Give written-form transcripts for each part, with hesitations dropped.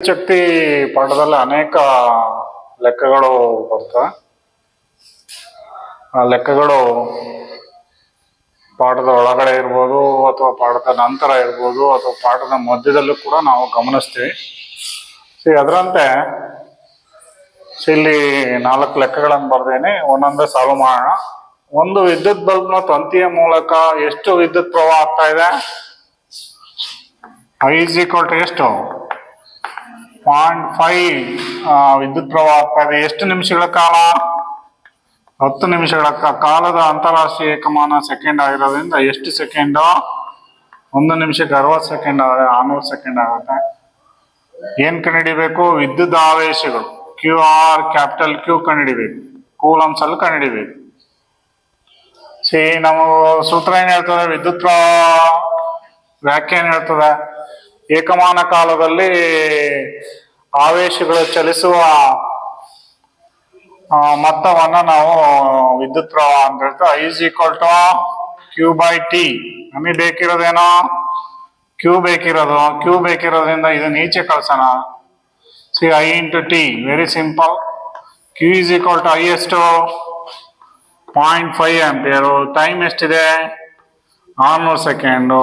ವಿದ್ಯುತ್ ಶಕ್ತಿ ಪಾಠದಲ್ಲಿ ಅನೇಕ ಲೆಕ್ಕಗಳು ಬರ್ತವೆ. ಆ ಲೆಕ್ಕಗಳು ಪಾಠದ ಒಳಗಡೆ ಇರ್ಬೋದು, ಅಥವಾ ಪಾಠದ ನಂತರ ಇರ್ಬೋದು, ಅಥವಾ ಪಾಠದ ಮಧ್ಯದಲ್ಲೂ ಕೂಡ ನಾವು ಗಮನಿಸ್ತೀವಿ. ಅದರಂತೆ ಇಲ್ಲಿ 4 ಲೆಕ್ಕಗಳನ್ನು ಬರ್ದೇನೆ, ಒಂದೊಂದೇ ಸಾಲ್ವ್ ಮಾಡೋಣ. ಒಂದು ವಿದ್ಯುತ್ ಬಲ್ಬ್ನ ತಂತಿಯ ಮೂಲಕ ಎಷ್ಟು ವಿದ್ಯುತ್ ಪ್ರವಾಹ ಆಗ್ತಾ ಇದೆ? I is equal to ಎಷ್ಟು? 0.5 ವಿದ್ಯುತ್ ಪ್ರವಾಹ ಆಗ್ತಾ ಇದೆ. ಎಷ್ಟು ನಿಮಿಷಗಳ ಕಾಲ? 10 ನಿಮಿಷಗಳ ಕಾಲದ ಅಂತಾರಾಷ್ಟ್ರೀಯ ಏಕಮಾನ ಸೆಕೆಂಡ್ ಆಗಿರೋದ್ರಿಂದ ಎಷ್ಟು ಸೆಕೆಂಡು? 1 ನಿಮಿಷಕ್ಕೆ 60 ಸೆಕೆಂಡ್ ಆದರೆ 600 ಸೆಕೆಂಡ್ ಆಗುತ್ತೆ. ಏನ್ ಕಂಡುಹಿಡಿಬೇಕು? ವಿದ್ಯುತ್ ಆವೇಶಗಳು QR ಕ್ಯಾಪಿಟಲ್ Q ಕಂಡುಹಿಡಿಬೇಕು. ಕೂಲಂಬ್ಸ್ ಅಲ್ಲಿ ಕಂಡುಹಿಡಿಬೇಕು. ನಾವು ಸೂತ್ರ ಏನ್ ಹೇಳ್ತದೆ? ವಿದ್ಯುತ್ ಪ್ರವಾಹ ವ್ಯಾಖ್ಯೆ ಏನ್ ಹೇಳ್ತದೆ? ಏಕಮಾನ ಕಾಲದಲ್ಲಿ ಆವೇಶಗಳು ಚಲಿಸುವ ಮೊತ್ತವನ್ನ ನಾವು ವಿದ್ಯುತ್ ಪ್ರವಾಹ ಅಂತ ಹೇಳ್ತೇವೆ. I is equal to Q/T. ನಮಗೆ ಬೇಕಿರೋದೇನೋ Q ಬೇಕಿರೋದು. Q ಬೇಕಿರೋದ್ರಿಂದ ಇದನ್ನ ಈಚೆ ಕಳ್ಸೋಣ. I into T. Very simple. Q is equal to I ಎಷ್ಟು? 0.5 ಆಂಪಿಯರು. ಟೈಮ್ ಎಷ್ಟಿದೆ? 600 ಸೆಕೆಂಡು.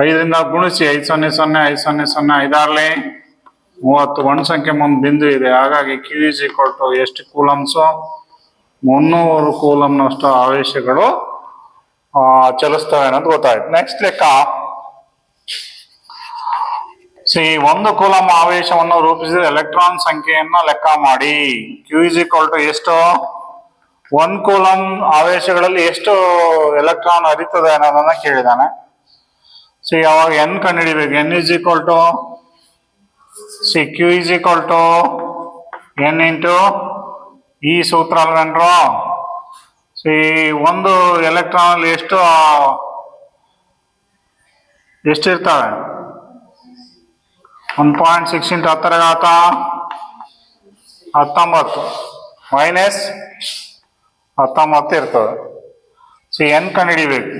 5ರಿಂದ ಗುಣಿಸಿ. 500 500 5 30. ಒಂದು ಸಂಖ್ಯೆ ಮುಂದೆ ಬಿಂದು ಇದೆ. ಹಾಗಾಗಿ Q is equal to ಎಷ್ಟು ಕೂಲಂಬ್ಸು? 300 ಕೂಲಂಬ್ನಷ್ಟು ಆವೇಶಗಳು ಚಲಿಸ್ತವೆ ಅನ್ನೋದು ಗೊತ್ತಾಯ್ತು. ನೆಕ್ಸ್ಟ್ ಲೆಕ್ಕ. 1 ಕೂಲಂಬ್ ಆವೇಶವನ್ನು ರೂಪಿಸಿದ ಎಲೆಕ್ಟ್ರಾನ್ ಸಂಖ್ಯೆಯನ್ನ ಲೆಕ್ಕ ಮಾಡಿ. Q is equal to ಎಷ್ಟು? 1 ಕೂಲಂಬ್ ಆವೇಶಗಳಲ್ಲಿ ಎಷ್ಟು ಎಲೆಕ್ಟ್ರಾನ್ ಹರಿತದೆ ಅನ್ನೋದನ್ನ ಕೇಳಿದಾನೆ. ಯಾವಾಗ N ಕಂಡುಹಿಡಿಬೇಕು. N is equal to Q is equal to N into ಈ ಸೂತ್ರ ಅಲ್ವೇನ್ರು? ಒಂದು ಎಲೆಕ್ಟ್ರಾನ್ ಅಲ್ಲಿ ಎಷ್ಟಿರ್ತವೆ? 1.6 into 10⁻19 ಮೈನಸ್ 19 ಇರ್ತದೆ. N ಕಂಡುಹಿಡಿಬೇಕು.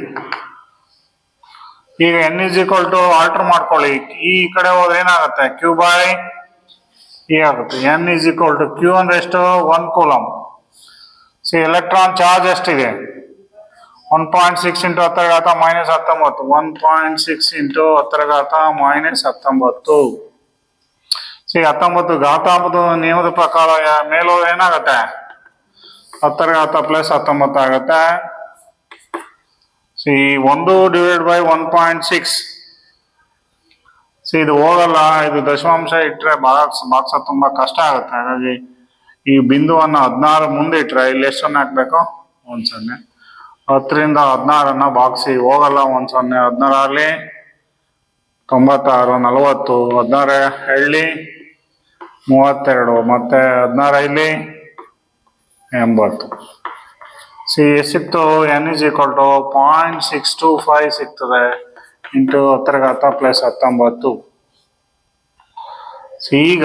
ಈಗ N is equal to alter ಮಾಡ್ಕೊಳ್ಳಿ. ಈ ಕಡೆ ಹೋದ್ರೆ ಏನಾಗುತ್ತೆ? Q/E ಆಗುತ್ತೆ. N is equal to Q ಅಂದ್ರೆ ಎಷ್ಟು? 1 ಕೂಲಂಬ್. ಎಲೆಕ್ಟ್ರಾನ್ ಚಾರ್ಜ್ ಎಷ್ಟಿದೆ? 1.6 into 10⁻19. 1.6 into 10⁻19. 19 ಘಾತಾಂಕದ ನಿಯಮದ ಪ್ರಕಾರ ಮೇಲೋದ್ರೆ ಏನಾಗುತ್ತೆ? 10⁻+19 ಆಗುತ್ತೆ. 1 divided by 1.6. ಇದು ಹೋಗಲ್ಲ. ಇದು ದಶಮಾಂಶ ಇಟ್ಟರೆ ಬಾಕ್ಸ ತುಂಬಾ ಕಷ್ಟ ಆಗುತ್ತೆ. ಹಾಗಾಗಿ ಈ ಬಿಂದುವನ್ನ 16 ಮುಂದೆ ಇಟ್ರೆ ಇಲ್ಲಿ ಎಷ್ಟು 0 ಹಾಕ್ಬೇಕು? 1 0. 10ರಿಂದ 16 ಬಾಕ್ಸಿ ಹೋಗಲ್ಲ. 1 0. 16 96 40 16 ಹೇಳಿ 32 ಮತ್ತೆ 16 80. ಸಿಕ್ತು. N is equal to 0.625 ಸಿಗ್ತದೆ ಇಂಟು 10⁻+19. ಈಗ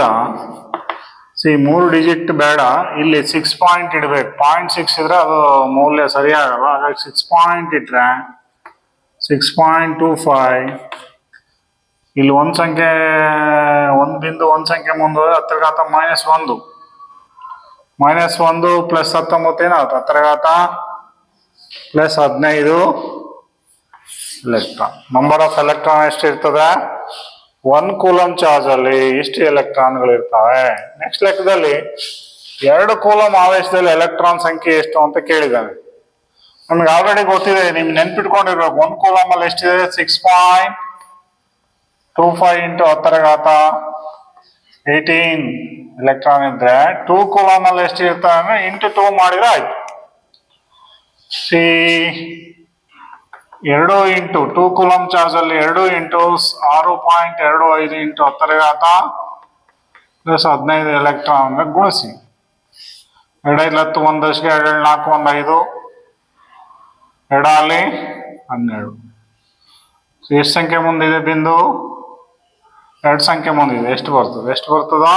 3 ಡಿಜಿಟ್ ಬೇಡ, ಇಲ್ಲಿ 6 ಪಾಯಿಂಟ್ ಇಡಬೇಕು. 0.6 ಇದ್ರೆ ಅದು ಮೌಲ್ಯ ಸರಿಯಾಗಲ್ಲ. ಹಾಗಾಗಿ 6 ಪಾಯಿಂಟ್ ಇಟ್ರೆ 6.25. ಇಲ್ಲಿ ಒಂದು ಸಂಖ್ಯೆ, ಒಂದು ಬಿಂದು, ಒಂದು ಸಂಖ್ಯೆ ಮುಂದೆ 10⁻−1. -1 + 19 ಏನಾಗುತ್ತೆ? 10⁻+15 ಎಲೆಕ್ಟ್ರಾನ್. ನಂಬರ್ ಆಫ್ ಎಲೆಕ್ಟ್ರಾನ್ ಎಷ್ಟಿರ್ತದೆ? 1 ಕೂಲಂಬ್ ಚಾರ್ಜ್ ಅಲ್ಲಿ ಇಷ್ಟು ಎಲೆಕ್ಟ್ರಾನ್ಗಳು ಇರ್ತವೆ. ನೆಕ್ಸ್ಟ್ ಲೆಕ್ಕದಲ್ಲಿ 2 ಕೂಲಂಬ್ ಆವೇಶದಲ್ಲಿ ಎಲೆಕ್ಟ್ರಾನ್ ಸಂಖ್ಯೆ ಎಷ್ಟು ಅಂತ ಕೇಳಿದ್ದಾನೆ. ನಮ್ಗೆ ಆಲ್ರೆಡಿ ಗೊತ್ತಿದೆ, ನಿಮ್ಗೆ ನೆನ್ಪಿಟ್ಕೊಂಡಿರ್ಬೇಕು. 1 ಕೂಲಂಬ್ ಅಲ್ಲಿ ಎಷ್ಟಿದೆ? 6.25 into 10⁻18 ಎಲೆಕ್ಟ್ರಾನ್ ಇದ್ರೆ 2 ಕೂಲಂಬ್ ಅಲ್ಲಿ ಎಷ್ಟು ಇರ್ತವೆ ಅಂದ್ರೆ ಇಂಟು 2 ಮಾಡಿದ್ರೆ ಆಯ್ತು. 2 ಇಂಟು 2 ಕೂಲಂಬ್ ಚಾರ್ಜ್ ಅಲ್ಲಿ 2 ಇಂಟು 6.25 into 10⁻+15 ಎಲೆಕ್ಟ್ರಾನ್ ಗುಣಿಸಿ. 2 × 10 1 ದಶಕ, 2 × 4 1 5, 2 ಅಲ್ಲಿ 12. ಎಷ್ಟು ಸಂಖ್ಯೆ ಮುಂದಿದೆ ಬಿಂದು? 2 ಸಂಖ್ಯೆ ಮುಂದಿದೆ. ಎಷ್ಟು ಬರ್ತದ?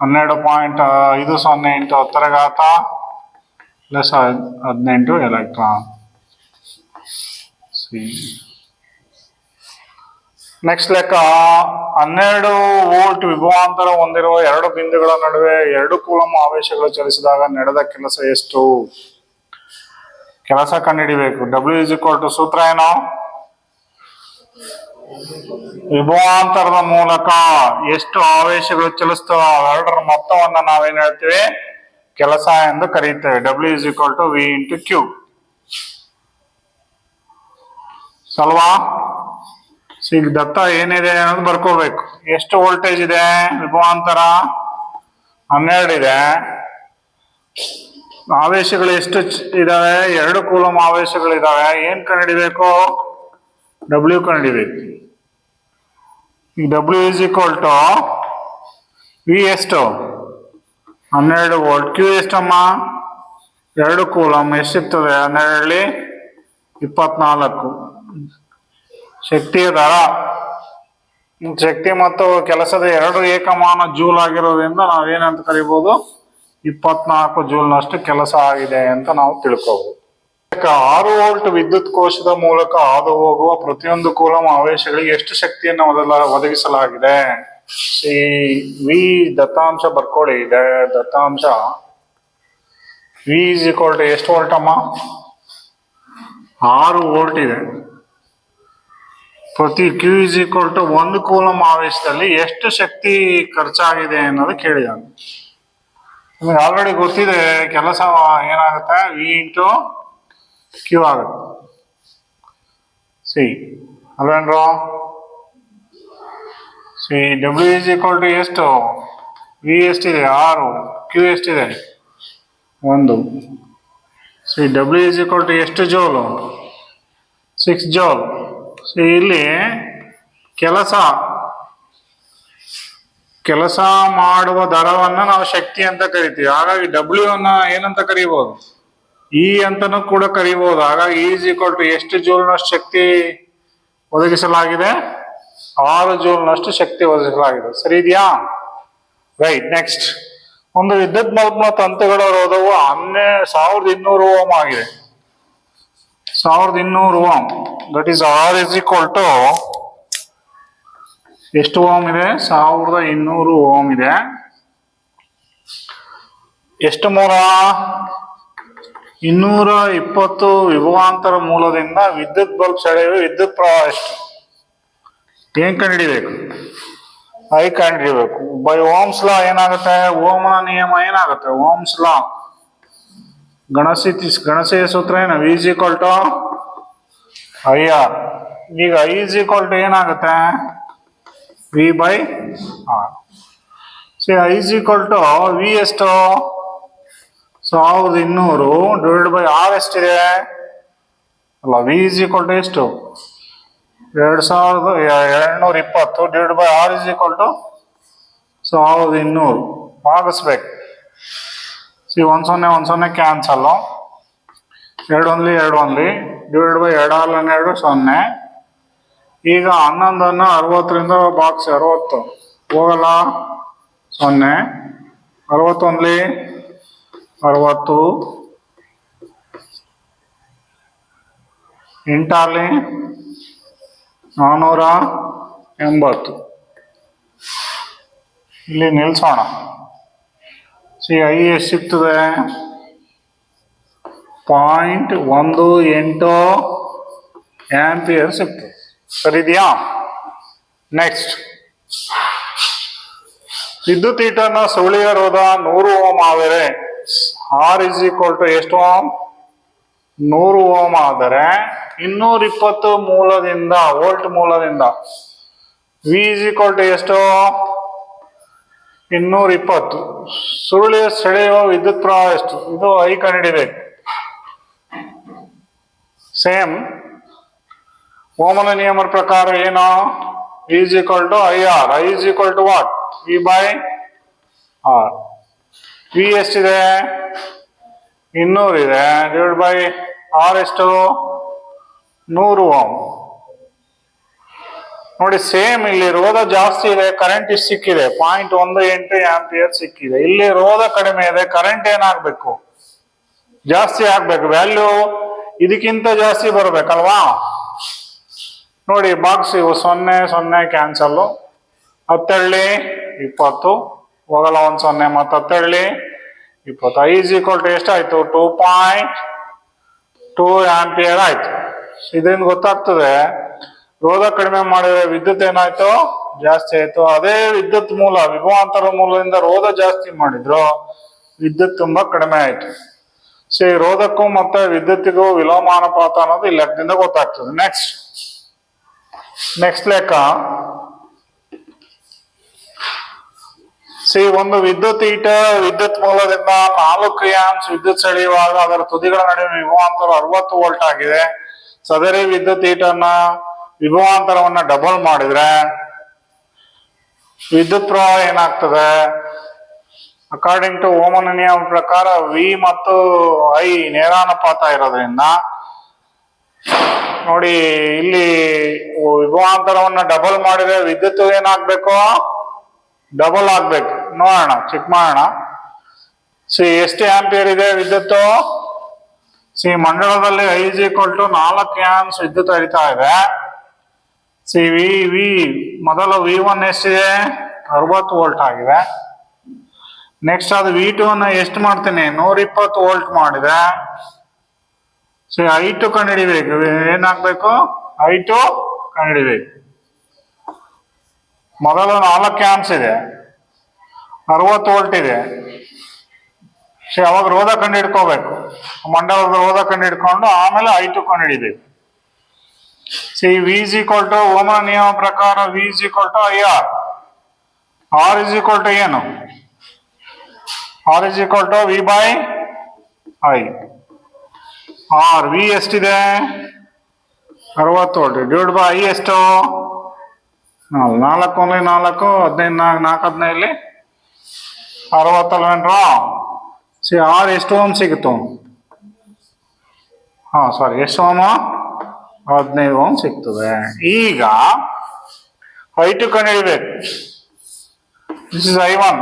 12.50 into 10⁻+18 ಎಲೆಕ್ಟ್ರಾನ್. ನೆಕ್ಸ್ಟ್ ಲೆಕ್ಕ, 12 ವೋಲ್ಟ್ ವಿಭವಾಂತರ ಹೊಂದಿರುವ ಎರಡು ಬಿಂದುಗಳ ನಡುವೆ 2 ಕೂಲಂಬ್ ಆವೇಶಗಳು ಚಲಿಸಿದಾಗ ನಡೆದ ಕೆಲಸ ಎಷ್ಟು? ಕೆಲಸ ಕಂಡುಹಿಡಿಬೇಕು. W ಸೂತ್ರ ಏನು? ವಿಭವಾಂತರದ ಮೂಲಕ ಎಷ್ಟು ಆವೇಶಗಳು ಚಲಿಸ್ತವ ಎರಡರ ಮೊತ್ತವನ್ನ ನಾವೇನ್ ಹೇಳ್ತೀವಿ? ಕೆಲಸ ಎಂದು ಕರೆಯುತ್ತೇವೆ. W V × Q. ಸಲ್ವಾ? ಈಗ ದತ್ತ ಏನಿದೆ ಅನ್ನೋದು ಬರ್ಕೋಬೇಕು. ಎಷ್ಟು ವೋಲ್ಟೇಜ್ ಇದೆ? ವಿಭವಾಂತರ 12 ಇದೆ. ಆವೇಶಗಳು ಎಷ್ಟು ಇದಾವೆ? 2 ಕೂಲಂಬ್ ಆವೇಶಗಳಿದಾವೆ. ಏನ್ ಕಂಡುಹಿಡಿಬೇಕು? W ಕಂಡುಹಿಡಿಬೇಕು. ಈಗ W V ಎಷ್ಟು? 12 ವೋಲ್ಟ್. Q ಎಷ್ಟಮ್ಮ? 2 ಕೂಲಂಬ್. ಎಷ್ಟಿರ್ತದೆ? 12 24. ಶಕ್ತಿಯ ದರ, ಶಕ್ತಿ ಮತ್ತು ಕೆಲಸದ ಎರಡು ಏಕಮಾನ ಜೂಲ್ ಆಗಿರೋದ್ರಿಂದ ನಾವೇನಂತ ಕರಿಬಹುದು? 24 ಜೂಲ್ನಷ್ಟು ಕೆಲಸ ಆಗಿದೆ ಅಂತ ನಾವು ತಿಳ್ಕೋಬಹುದು. 6 ವೋಲ್ಟ್ ವಿದ್ಯುತ್ ಕೋಶದ ಮೂಲಕ ಹಾದು ಹೋಗುವ ಪ್ರತಿಯೊಂದು ಕೂಲಂಬ್ ಆವೇಶಗಳಿಗೆ ಎಷ್ಟು ಶಕ್ತಿಯನ್ನು ಒದಗಿಸಲಾಗಿದೆ? ವಿ ದತ್ತಾಂಶ ಬರ್ಕೊಳ್ಳಿ. ದತ್ತಾಂಶ V ಎಷ್ಟು ವೋಲ್ಟ್ ಅಮ್ಮ? 6 ವೋಲ್ಟ್ ಇದೆ. ಪ್ರತಿ Q 1 ಕೂಲಂಬ್ ಆವೇಶದಲ್ಲಿ ಎಷ್ಟು ಶಕ್ತಿ ಖರ್ಚಾಗಿದೆ ಅನ್ನೋದು ಕೇಳಿದಾನೆ. ನಿಮಗೆ ಆಲ್ರೆಡಿ ಗೊತ್ತಿದೆ ಕೆಲಸ ಏನಾಗುತ್ತೆ? V × Q ಆಗುತ್ತೆ. ಅಲ್ವೇನ್ರು? W ಎಷ್ಟು? V ಎಷ್ಟಿದೆ? 6. Q ಎಷ್ಟಿದೆ? 1. W ಎಷ್ಟು ಜೋಲು? 6 ಜೋಲ್. ಇಲ್ಲಿ ಕೆಲಸ ಮಾಡುವ ದರವನ್ನ ನಾವು ಶಕ್ತಿ ಅಂತ ಕರಿತೀವಿ. ಹಾಗಾಗಿ W ಅನ್ನ ಏನಂತ ಕರೀಬಹುದು? E ಅಂತನೂ ಕೂಡ ಕರೀಬಹುದು. ಹಾಗಾಗಿ E ಎಷ್ಟು ಜೂಲ್ನಷ್ಟು ಶಕ್ತಿ ಒದಗಿಸಲಾಗಿದೆ? 6 ಜೂಲ್ನಷ್ಟು ಶಕ್ತಿ ಒದಗಿಸಲಾಗಿದೆ. ಸರಿ ಇದೆಯಾ? ರೈಟ್. ನೆಕ್ಸ್ಟ್, ಒಂದು ವಿದ್ಯುತ್ ಬಲ್ಬ್ನ ತಂತುಗಳ ರೋಧವು 1200 ಓಮ್ ಆಗಿದೆ. 1200 ಓಮ್. ದಟ್ ಈಸ್ R ಎಷ್ಟು ಓಮ್ ಇದೆ? 1200 ಓಮ್ ಇದೆ. ಎಷ್ಟು ಮೂಲ? 220 ವಿಭವಾಂತರ ಮೂಲದಿಂದ ವಿದ್ಯುತ್ ಬಲ್ಬ್ ಸೆಳೆಯುವ ವಿದ್ಯುತ್ ಪ್ರವಾಹ ಎಷ್ಟು? ಏನ್ ಕಂಡುಹಿಡಿಬೇಕು? I ಕಂಡುಹಿಡಿಬೇಕು. ಬೈ ಓಮ್ಸ್ ಲಾ ಏನಾಗುತ್ತೆ? ಓಮ್ನ ನಿಯಮ ಏನಾಗುತ್ತೆ? ಓಮ್ಸ್ ಲಾ ಗಣಸೆಯ ಸೂತ್ರ ಏನು? V IR. ಈಗ I ಏನಾಗುತ್ತೆ? V/R. I V ಎಷ್ಟು? 1200 / R ಎಷ್ಟಿದೆ? ಅಲ್ಲ, V ಎಷ್ಟು? 2220 / R 1200 ಭಾಗಿಸ್ಬೇಕು. 10 ಕ್ಯಾನ್ಸಲ್. 2 1 2 1 divide by 2 12 0. ಈಗ 11 60ರಿಂದ ಬಾಕ್ಸ್ 60 ಹೋಗಲ್ಲ, 0. 61 60, 8 480. ಇಲ್ಲಿ ನಿಲ್ಸೋಣ. I ಎಷ್ಟು ಸಿಗ್ತದೆ? 0.18 ಆಂಪಿಯರ್ ಸಿಗ್ತದೆ. ಸರಿದೆಯಾ? ನೆಕ್ಸ್ಟ್, ವಿದ್ಯುತ್ ಹೀಟರ್ನ ಸುರುಳಿಯ ರೋಧ 100 ಓಮ್ ಆದರೆ R ಎಷ್ಟು ಓಮ್? 100 ಓಮ್ ಆದರೆ 220 ವೋಲ್ಟ್ ಮೂಲದಿಂದ V ಎಷ್ಟು? 220. ಸುರುಳಿಯ ಸೆಳೆಯುವ ವಿದ್ಯುತ್ ಪ್ರವಾಹ ಎಷ್ಟು? ಇದು I ಕಂಡುಹಿಡಿಬೇಕು. ಸೇಮ್ ಓಮನ ನಿಯಮದ ಪ್ರಕಾರ ಏನು? V IR. I what? V/R. V ಎಷ್ಟಿದೆ? 200 ಇದೆ. ಡಿವೈಡ್ ಬೈ R ಎಷ್ಟು? 100 ಓಮ್. ನೋಡಿ, ಸೇಮ್ ಇಲ್ಲಿ ರೋಧ ಜಾಸ್ತಿ ಇದೆ, ಕರೆಂಟ್ ಇಷ್ಟು ಸಿಕ್ಕಿದೆ, 0.18 ಆಂಪಿಯರ್ ಸಿಕ್ಕಿದೆ. ಇಲ್ಲಿ ರೋಧ ಕಡಿಮೆ ಇದೆ, ಕರೆಂಟ್ ಏನಾಗಬೇಕು? ಜಾಸ್ತಿ ಆಗ್ಬೇಕು. ವ್ಯಾಲ್ಯೂ ಇದಕ್ಕಿಂತ ಜಾಸ್ತಿ ಬರ್ಬೇಕಲ್ವಾ? ನೋಡಿ ಬಾಕ್ಸ್ ಇವು 0 0 ಕ್ಯಾನ್ಸಲ್. 10 20 ಹೋಗಲ್ಲ, 1 0 ಮತ್ತು 10 20. I is equal to ಎಷ್ಟಾಯ್ತು? 2.2 ಆಂಪಿಯರ್ ಆಯ್ತು. ಇದರಿಂದ ಗೊತ್ತಾಗ್ತದೆ ರೋಧ ಕಡಿಮೆ ಮಾಡಿದ್ರೆ ವಿದ್ಯುತ್ ಏನಾಯ್ತು? ಜಾಸ್ತಿ ಆಯ್ತು. ಅದೇ ವಿದ್ಯುತ್ ಮೂಲ ವಿಭವಾಂತರ ಮೂಲದಿಂದ ರೋಧ ಜಾಸ್ತಿ ಮಾಡಿದ್ರು ವಿದ್ಯುತ್ ತುಂಬಾ ಕಡಿಮೆ ಆಯ್ತು. ಸೊ ಈ ರೋಧಕ್ಕೂ ಮತ್ತೆ ವಿದ್ಯುತ್ತಿಗೂ ವಿಲೋಮಾನುಪಾತ ಅನ್ನೋದು ಈ ಲೆಕ್ಕದಿಂದ ಗೊತ್ತಾಗ್ತದೆ. ನೆಕ್ಸ್ಟ್ ಲೆಕ್ಕ. ಒಂದು ವಿದ್ಯುತ್ ವಿದ್ಯುತ್ ಮೂಲದಿಂದ 4 ಆಂಪ್ಸ್ ವಿದ್ಯುತ್ ಸೆಳೆಯುವಾಗ ಅದರ ತುದಿಗಳ ನಡುವೆ ವಿಭವಾಂತರ 60 ವೋಲ್ಟ್ ಆಗಿದೆ. ಸದರಿ ವಿದ್ಯುತ್ ವಿಭವಾಂತರವನ್ನ ಡಬಲ್ ಮಾಡಿದ್ರೆ ವಿದ್ಯುತ್ ಪ್ರವಾಹ ಏನಾಗ್ತದೆ? ಅಕಾರ್ಡಿಂಗ್ ಟು ಓಮನ ನಿಯಮ ಪ್ರಕಾರ ವಿ ಮತ್ತು ಐ ನೇರಾನುಪಾತ ಇರೋದ್ರಿಂದ ನೋಡಿ ಇಲ್ಲಿ ವಿಭವಾಂತರವನ್ನ ಡಬಲ್ ಮಾಡಿದ್ರೆ ವಿದ್ಯುತ್ ಏನಾಗ್ಬೇಕು? ಡಬಲ್ ಆಗ್ಬೇಕು. ನೋಡೋಣ, ಚೆಕ್ ಮಾಡೋಣ. ಎಷ್ಟು ಆಂಪಿಯರ್ ಇದೆ ವಿದ್ಯುತ್? ಮಂಡಲದಲ್ಲಿ I is equal to 4 amps ವಿದ್ಯುತ್ ಹರಿತಾ ಇದೆ. ವಿ ಮೊದಲ V1 ಎಷ್ಟಿದೆ? 60 ವೋಲ್ಟ್ ಆಗಿದೆ. ನೆಕ್ಸ್ಟ್ ಅದು V2 ಅನ್ನ ಎಷ್ಟು ಮಾಡ್ತೀನಿ? 120 ವೋಲ್ಟ್ ಮಾಡಿದೆ. I2 ಕಂಡುಹಿಡಿಬೇಕು. ಏನಾಗ್ಬೇಕು? I2 ಕಂಡುಹಿಡಿಬೇಕು. ಮೊದಲು 4 ಆಂಪ್ಸ್ ಇದೆ, 60 ವೋಲ್ಟ್ ಇದೆ. ಅವಾಗ ರೋಧ ಕಂಡು ಹಿಡ್ಕೋಬೇಕು. ಮಂಡಲದ ರೋಧ ಕಂಡು ಹಿಡ್ಕೊಂಡು ಆಮೇಲೆ I2 ಕಂಡು ಹಿಡಿಬೇಕು. V is equal to ಓಮನ ನಿಯಮ ಪ್ರಕಾರ V is equal to IR. R is equal to ಏನು? R is equal to V by I. R V ಎಷ್ಟಿದೆ? 60 ವೋಲ್ಟ್ ಡಿವೈಡ್ ಬೈ I ಎಷ್ಟು? 4 4 15 4 15 60 ಅಲ್ವೇನ್ರಾ? ಆರ್ ಎಷ್ಟು ಓಮ್ ಸಿಗುತ್ತು? ಎಷ್ಟು ಓಮ? 15 ಓಮ್ ಸಿಗ್ತದೆ. ಈಗ I2 ಕಂಡುಹಿಡಿಬೇಕು. This is I1.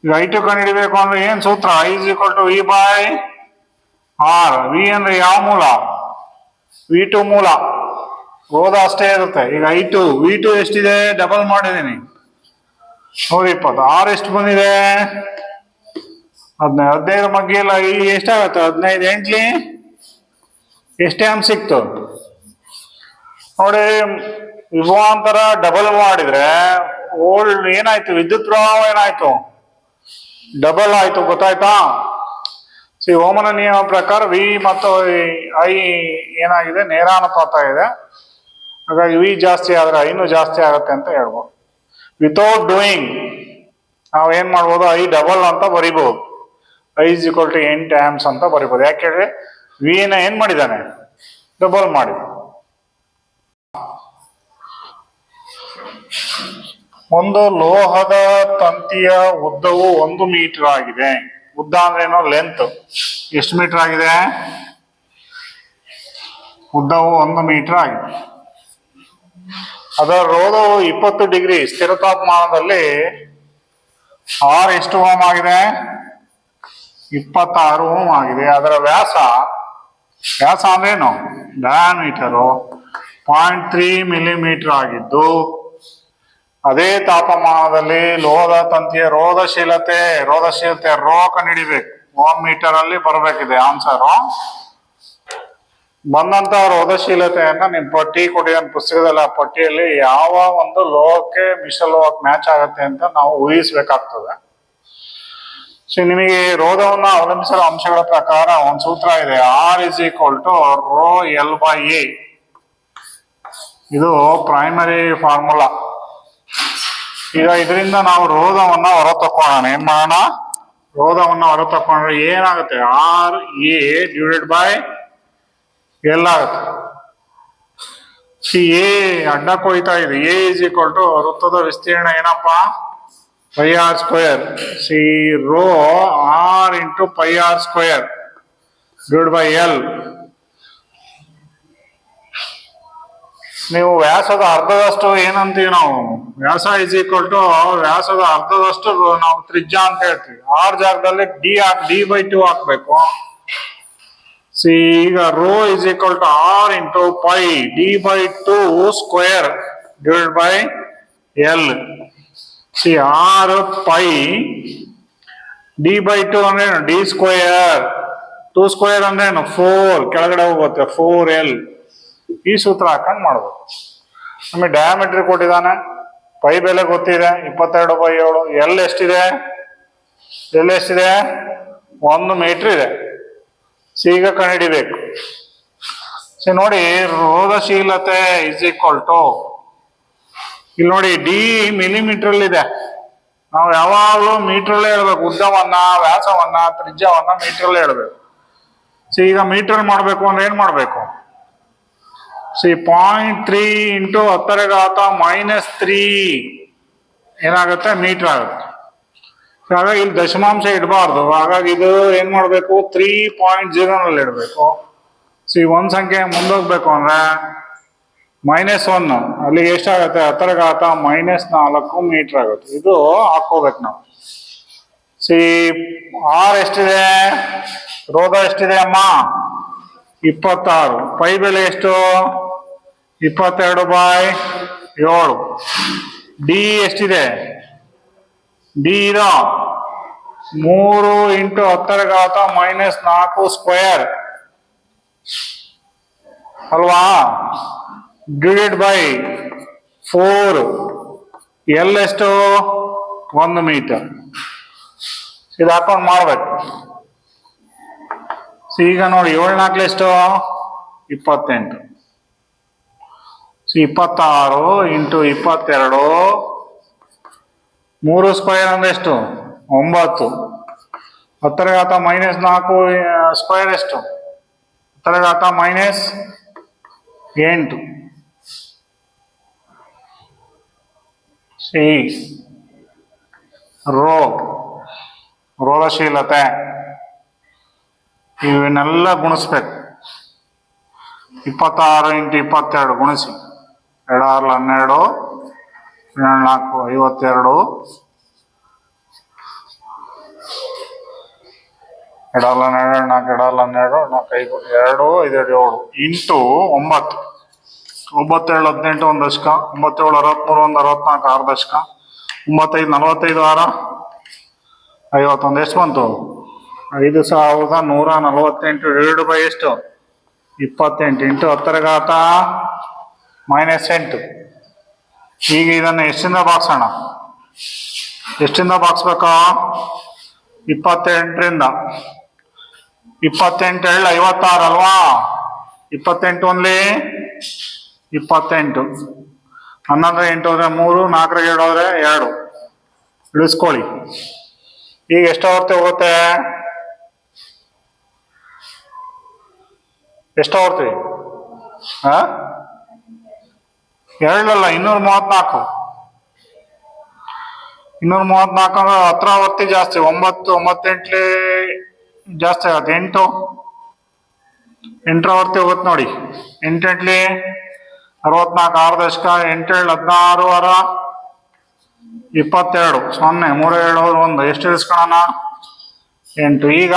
ಈಗ I2 ಕಂಡುಹಿಡಿಬೇಕು ಅಂದ್ರೆ ಏನ್ ಸೂತ್ರ? I is equal to V by R. V ಅಂದ್ರೆ ಯಾವ ಮೂಲ? V2 ಮೂಲ. ರೋಧ ಅಷ್ಟೇ ಇರುತ್ತೆ. ಈಗ I2 V2 ಎಷ್ಟಿದೆ? ಡಬಲ್ ಮಾಡಿದೀನಿ, 120. R ಎಷ್ಟು ಬಂದಿದೆ? 15. 15 ಮಗ್ಗಿಲ್ಲ ಎಷ್ಟಾಗತ್ತೆ? 15 8 ಎಷ್ಟು ಆಂಪ್ ಸಿಕ್ತು ನೋಡಿ. ವಿಭವಾಂತರ ಡಬಲ್ ಮಾಡಿದ್ರೆ ಏನಾಯ್ತು? ವಿದ್ಯುತ್ ಪ್ರವಾಹ ಏನಾಯ್ತು? ಡಬಲ್ ಆಯ್ತು. ಗೊತ್ತಾಯ್ತಾ? ಓಮನ ನಿಯಮ ಪ್ರಕಾರ ವಿ ಮತ್ತು ಐ ಏನಾಗಿದೆ? ನೇರಾನುಪಾತ ಇದೆ. ಹಾಗಾಗಿ ವಿ ಜಾಸ್ತಿ ಆದ್ರೆ ಐನು ಜಾಸ್ತಿ ಆಗತ್ತೆ ಅಂತ ಹೇಳ್ಬೋದು. ವಿತೌಟ್ ಡೂಯಿಂಗ್ ನಾವೇನ್ ಮಾಡ್ಬೋದು? ಐ ಡಬಲ್ ಅಂತ ಬರಿಬಹುದು. I is equal to 8 amps ಅಂತ ಬರಿಬಹುದು. ಯಾಕೆ ಹೇಳಿ? ವಿ ನ ಏನ್ ಮಾಡಿದಾನೆ? ಡಬಲ್ ಮಾಡಿ. ಒಂದು ಲೋಹದ ತಂತಿಯ ಉದ್ದವು 1 ಮೀಟರ್ ಆಗಿದೆ. ಉದ್ದ ಅಂದ್ರೇನು? ಲೆಂತ್. ಎಷ್ಟು ಮೀಟರ್ ಆಗಿದೆ? ಉದ್ದವು 1 ಮೀಟರ್ ಆಗಿದೆ. ಅದರ ರೋಧವು 20 ಡಿಗ್ರಿ ಸ್ಥಿರ ತಾಪಮಾನದಲ್ಲಿ R ಎಷ್ಟು ಓಮ್ ಆಗಿದೆ? 26 ಓಮ್ ಆಗಿದೆ. ಅದರ ವ್ಯಾಸ ಅಂದ್ರೇನು? ಡಯಾಮೀಟರು 0.3 ಮಿಲಿಮೀಟರ್ ಆಗಿದ್ದು ಅದೇ ತಾಪಮಾನದಲ್ಲಿ ಲೋಹದ ತಂತಿಯ ರೋಧಶೀಲತೆ ರೋ ಕಂಡುಹಿಡಿಬೇಕು. 1 ಮೀಟರ್ ಅಲ್ಲಿ ಬರಬೇಕಿದೆ ಆನ್ಸರು. ಬಂದಂತ ರೋಧಶೀಲತೆಯನ್ನ ನಿಮ್ ಪಟ್ಟಿ ಕೊಡಿ ಅಂತ ಪುಸ್ತಕದಲ್ಲಿ, ಆ ಪಟ್ಟಿಯಲ್ಲಿ ಯಾವ ಒಂದು ಲೋಹಕ್ಕೆ ಮಿಶ್ರ ಲೋಹಕ್ಕೆ ಮ್ಯಾಚ್ ಆಗತ್ತೆ ಅಂತ ನಾವು ಊಹಿಸ್ಬೇಕಾಗ್ತದೆ. ನಿಮಗೆ ರೋಧವನ್ನ ಅವಲಂಬಿಸಿದ ಅಂಶಗಳ ಪ್ರಕಾರ ಒಂದು ಸೂತ್ರ ಇದೆ. R is equal to rho L by A. ಇದು ಪ್ರೈಮರಿ ಫಾರ್ಮುಲಾ. ಈಗ ಇದರಿಂದ ನಾವು ರೋಧವನ್ನ ಹೊರ ತಕೊಳ್ಳೋಣ. ಏನ್ ಮಾಡೋಣ? ರೋಧವನ್ನ ಹೊರ ತಕೊಂಡ್ರೆ ಏನಾಗುತ್ತೆ? R A divided by L ಆಗುತ್ತೆ. A ಅಡ್ಡ ಕೊಯ್ತಾ ಇದೆ. A is equal to ವೃತ್ತದ ವಿಸ್ತೀರ್ಣ ಏನಪ್ಪಾ? pi r square. Rho R into pi r square divided by L. ನೀವು ವ್ಯಾಸದ ಅರ್ಧದಷ್ಟು ಏನಂತೀವಿ ನಾವು? ವ್ಯಾಸ is equal to ವ್ಯಾಸದ ಅರ್ಧದಷ್ಟು ನಾವು ತ್ರಿಜ್ಯ ಅಂತ ಹೇಳ್ತೀವಿ. R ಜಾಗದಲ್ಲಿ D by 2 ಹಾಕ್ಬೇಕು. ಸಿ ಈಗ rho is equal to R into pi D by two square divide by L. See R pi D by two ಅಂದ್ರೇನು ಡಿ ಸ್ಕ್ವೇರ್, ಟು ಸ್ಕ್ವೇರ್ ಅಂದ್ರೇನು 4, ಕೆಳಗಡೆ ಹೋಗುತ್ತೆ 4L. ಈ ಸೂತ್ರ ಹಾಕೊಂಡು ಮಾಡ್ಬೇಕು. ನಮಗೆ ಡಯಾಮೀಟರ್ ಕೊಟ್ಟಿದ್ದಾನೆ, ಪೈ ಬೆಲೆ ಗೊತ್ತಿದೆ 22/7. ಎಲ್ ಎಷ್ಟಿದೆ? 1 ಮೀಟರ್ ಇದೆ. ಸಿ ಈಗ ಕಂಡುಹಿಡಿಬೇಕು. ಸಿ ನೋಡಿ, ರೋಧಶೀಲತೆ ಇಸ್ ಈಕ್ವಲ್ ಟು, ಇಲ್ಲಿ ನೋಡಿ ಡಿ ಮಿಲಿಮೀಟರ್ ಇದೆ. ನಾವು ಯಾವಾಗಲೂ ಮೀಟ್ರಲ್ಲೇ ಹೇಳ್ಬೇಕು. ಉದ್ದವನ್ನ, ವ್ಯಾಸವನ್ನ, ತ್ರಿಜ್ಯವನ್ನ ಮೀಟ್ರಲ್ಲೇ ಹೇಳ್ಬೇಕು. ಸಿ ಈಗ ಮೀಟರ್ ಮಾಡಬೇಕು ಅಂದ್ರೆ ಏನ್ ಮಾಡ್ಬೇಕು? ಸಿ 0.3 ಇಂಟು 10⁻³ ಏನಾಗುತ್ತೆ? ಮೀಟರ್ ಆಗುತ್ತೆ. ಹಾಗಾಗಿ ಇಲ್ಲಿ ದಶಮಾಂಶ ಇಡಬಾರ್ದು. ಹಾಗಾಗಿ ಇದು ಏನ್ ಮಾಡ್ಬೇಕು? 3.0 ಇಡಬೇಕು. ಸಿ ಒಂದ್ ಸಂಖ್ಯೆ ಮುಂದೋಗ್ಬೇಕು ಅಂದ್ರೆ -1, ಅಲ್ಲಿ ಎಷ್ಟಾಗತ್ತೆ? 10⁻⁻4 ಮೀಟರ್ ಆಗುತ್ತೆ. ಇದು ಹಾಕೋಬೇಕು ನಾವು. ಸಿ ಆರ್ ಎಷ್ಟಿದೆ? ರೋಧ ಎಷ್ಟಿದೆ ಅಮ್ಮ? 26. ಪೈ ಬೆಲೆ ಎಷ್ಟು? 22/7. ಡಿ ಎಷ್ಟಿದೆ? ಡಿ ಇದು 3 ಇಂಟು 10⁻⁻4 ಸ್ಕ್ವೇರ್ ಅಲ್ವಾ, ಡಿವೈಡೆಡ್ ಬೈ 4. ಎಲ್ ಎಷ್ಟು? 1 ಮೀಟರ್. ಇದು ಹಾಕೊಂಡು ಮಾಡ್ಬೇಕು. ಈಗ ನೋಡಿ 7×4 ಎಷ್ಟು? 28. 26 ಇಂಟು 22. 3 ಸ್ಕ್ವೇರ್ ಅಂದ್ರೆ ಎಷ್ಟು? 9. 10⁻⁻4 ಸ್ಕ್ವೇರ್ ಎಷ್ಟು? 10⁻⁸. ಸಿ ರೋಧಶೀಲತೆ ಇವನ್ನೆಲ್ಲ ಗುಣಿಸ್ಬೇಕು. 26 ಇಂಟು 22 ಗುಣಿಸಿ. 2 6 12, 2 4 52, 2 4 4 2 12, 4 5 2 5 7 ಇಂಟು 9. 9 7 18 1 ದಶಕ. 9 7 63 1 64 6 ದಶಕ. 9 5 45 6 51. ಎಷ್ಟು ಬಂತು? 5148. ಡಿವೈಡ್ ಬೈ ಎಷ್ಟು? 28 ಇಂಟು 10⁻⁻8. ಈಗ ಇದನ್ನು ಎಷ್ಟಿಂದ ಬಾಗ್ಸೋಣ? ಎಷ್ಟಿಂದ ಬಾಗ್ಸ್ಬೇಕು? 28ರಿಂದ. 28 56 ಅಲ್ವಾ? 28 ಒಂದ್ಲಿ 28. 11 8 ಹೋದ್ರೆ 3, 4 7 ಹೋದ್ರೆ 2. ಇಳಿಸ್ಕೊಳ್ಳಿ. ಈಗ ಎಷ್ಟು ಆವರ್ತಿ ಹೋಗುತ್ತೆ? ಎಷ್ಟು ಆವರ್ತಿ? 2 ಅಲ್ಲ, 234. 234 ಅಂದ್ರೆ 10 ಆವರ್ತಿ ಜಾಸ್ತಿ. 9 9 8 ಜಾಸ್ತಿ ಆಗುತ್ತೆ. 8 ಆವರ್ತಿ ಹೋಗುತ್ತೆ ನೋಡಿ. 8 8 64 6 ದಶಕ. 8 7 16 6 22. 0 3 7 1. ಎಷ್ಟು ಇಳಿಸ್ಕೊಳ್ಳೋಣ? 8. ಈಗ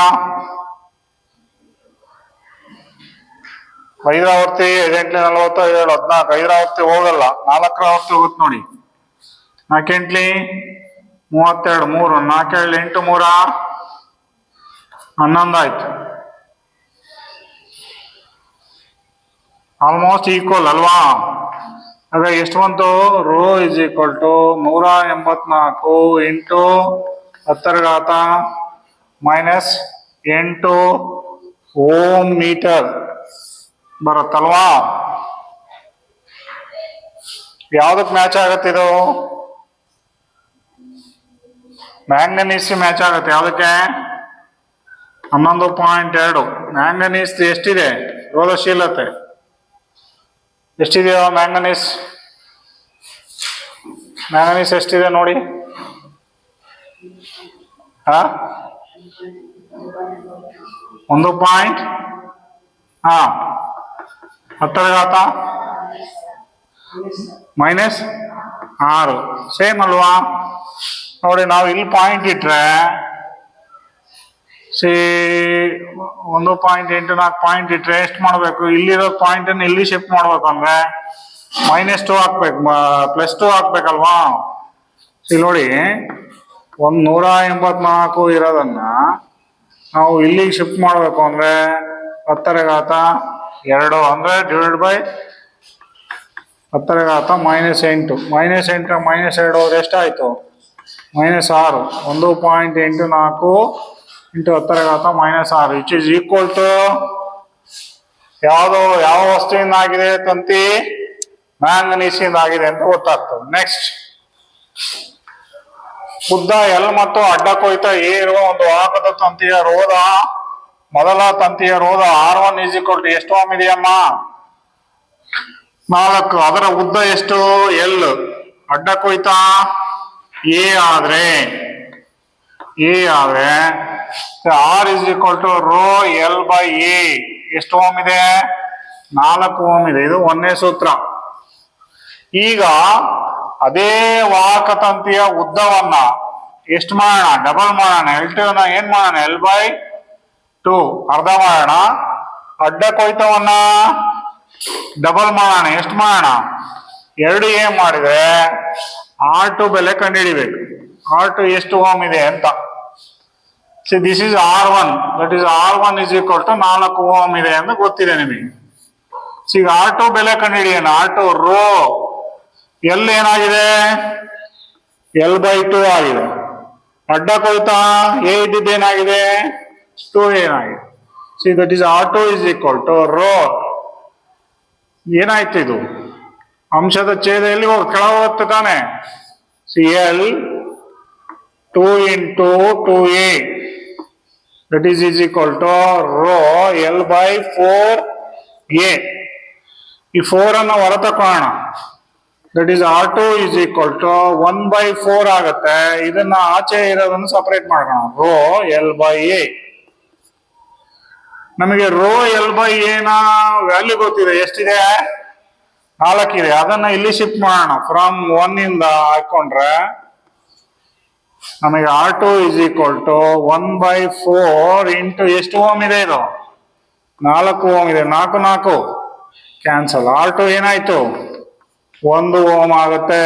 5 ಆವರ್ತಿ 8 40 7 14. 5 ಆವರ್ತಿ ಹೋಗಲ್ಲ, 4 ಆವರ್ತಿ ಹೋಗುತ್ತೆ ನೋಡಿ. 4 8 32 3 4 7 8 3 11 ಆಯ್ತು. ಆಲ್ಮೋಸ್ಟ್ ಈಕ್ವಲ್ ಅಲ್ವಾ? ಆಗ ಎಷ್ಟು ಬಂತು? Rho is equal to 184 into 10⁻⁻8 ohm meter ಬರುತ್ತಲ್ವಾ? ಯಾವ್ದಕ್ ಮ್ಯಾಚ್ ಆಗತ್ತಿದು? ಮ್ಯಾಂಗನೀಸ್ ಮ್ಯಾಚ್ ಆಗುತ್ತೆ. ಯಾವ್ದಕ್ಕೆ? 11.2. ಮ್ಯಾಂಗನೀಸ್ ಎಷ್ಟಿದೆ? ರೋಧಶೀಲತೆ ಎಷ್ಟಿದೆಯೋ? ಮ್ಯಾಂಗನೀಸ್ ಎಷ್ಟಿದೆ ನೋಡಿ. 1 ಪಾಯಿಂಟ್ 10⁻⁻6 ಸೇಮ್ ಅಲ್ವಾ? ನೋಡಿ, ನಾವು ಇಲ್ಲಿ ಪಾಯಿಂಟ್ ಇಟ್ರೆ ಸಿ 1.84 ಪಾಯಿಂಟ್ ಇಟ್ಟರೆ ಎಷ್ಟು ಮಾಡಬೇಕು? ಇಲ್ಲಿರೋ ಪಾಯಿಂಟ್ ಅನ್ನು ಇಲ್ಲಿ ಶಿಫ್ಟ್ ಮಾಡ್ಬೇಕು ಅಂದ್ರೆ -2 ಹಾಕ್ಬೇಕು, +2 ಹಾಕ್ಬೇಕಲ್ವಾ? ಇಲ್ಲಿ ನೋಡಿ, 184 ಇರೋದನ್ನ ನಾವು ಇಲ್ಲಿಗೆ ಶಿಫ್ಟ್ ಮಾಡಬೇಕು ಅಂದ್ರೆ 10⁻2 ಅಂದ್ರೆ ಡಿವೈಡ್ ಬೈ 10⁻8 -8 -2 ಎಷ್ಟಾಯ್ತು? -6. 1.84 into 10⁻⁻6 which is equal to ಯಾವ ವಸ್ತುವಿಂದ ಆಗಿದೆ? ತಂತಿ ಮ್ಯಾಂಗನೀಸ್ ಇಂದ ಆಗಿದೆ ಅಂತ ಗೊತ್ತಾಗ್ತದೆ. ನೆಕ್ಸ್ಟ್, ಉದ್ದ L ಮತ್ತು ಅಡ್ಡ ಕೊಯ್ತ A ಇರುವ ಒಂದು ವಾಹಕದ ತಂತಿಯ ರೋಧ, ಮೊದಲ ತಂತಿಯ ರೋಧ R1 = ಎಷ್ಟು ಓಮ್ ಇದೆಯಮ್ಮ? 4. ಅದರ ಉದ್ದ ಎಷ್ಟು? L. ಅಡ್ಡ ಕೊಯ್ತ A ಆದ್ರೆ R = ρL/A ಎಷ್ಟು ಓಮ್ ಇದೆ? 4 ಓಮ್ ಇದೆ. ಇದು ಒಂದನೇ ಸೂತ್ರ. ಈಗ ಅದೇ ವಾಹಕ ತಂತಿಯ ಉದ್ದವನ್ನ ಎಷ್ಟು ಮಾಡೋಣ? ಡಬಲ್ ಮಾಡೋಣ. L2 ಏನ್ ಮಾಡೋಣ? L/2 ಅರ್ಧ ಮಾಡೋಣ. ಅಡ್ಡ ಕೊಯ್ತವನ್ನ ಡಬಲ್ ಮಾಡೋಣ. ಎಷ್ಟು ಮಾಡೋಣ? 2A ಮಾಡಿದ್ರೆ R2 ಬೆಲೆ ಕಂಡುಹಿಡಿಬೇಕು. R2 ಎಷ್ಟು ಓಮ್ ಇದೆ ಅಂತ. This is R1, that is R1 = 4 ohm ಇದೆ ಅಂತ ಗೊತ್ತಿದೆ ನಿಮಗೆ. ಈಗ R2 ಬೆಲೆ ಕಂಡುಹಿಡಿಯೋಣ. R2 ರೋ L ಏನಾಗಿದೆ? L/2 ಆಗಿದೆ. ಅಡ್ಡ ಕೊಯ್ತ A ಇದ್ದಿದ್ದೇನಾಗಿದೆ? 2 ಏನಾಗಿದೆ? That is R2 = rho. ಏನಾಯ್ತು ಇದು? ಅಂಶದ ಛೇದದಲ್ಲಿ ಕೆಳ ಹೋಗುತ್ತೆ ತಾನೆ. L 2 × 2A that is equal to rho L/4A. ಈ 4 ಅನ್ನು ಹೊರ ತಕೊಳ್ಳೋಣ. ದಟ್ ಈಸ್ R2 = 1/4 ಆಗುತ್ತೆ. ಇದನ್ನ ಆಚೆ ಇರೋದನ್ನು ಸಪರೇಟ್ ಮಾಡೋಣ. rho L/A. ನಮಗೆ rho L/A ನ ವ್ಯಾಲ್ಯೂ ಗೊತ್ತಿದೆ. ಎಷ್ಟಿದೆ? 4 ಇದೆ. ಅದನ್ನ ಇಲ್ಲಿ ಶಿಫ್ಟ್ ಮಾಡೋಣ. ಫ್ರಮ್ 1 ಇಂದ ಹಾಕೊಂಡ್ರೆ ನಮಗೆ R2 = 1/4 ಇಂಟು ಎಷ್ಟು ಓಮ್ ಇದೆ? ಇದು 4 ಓಮ್ ಇದೆ. 4 ಕ್ಯಾನ್ಸಲ್. R2 ಏನಾಯ್ತು? 1 ಓಮ್ ಆಗುತ್ತೆ.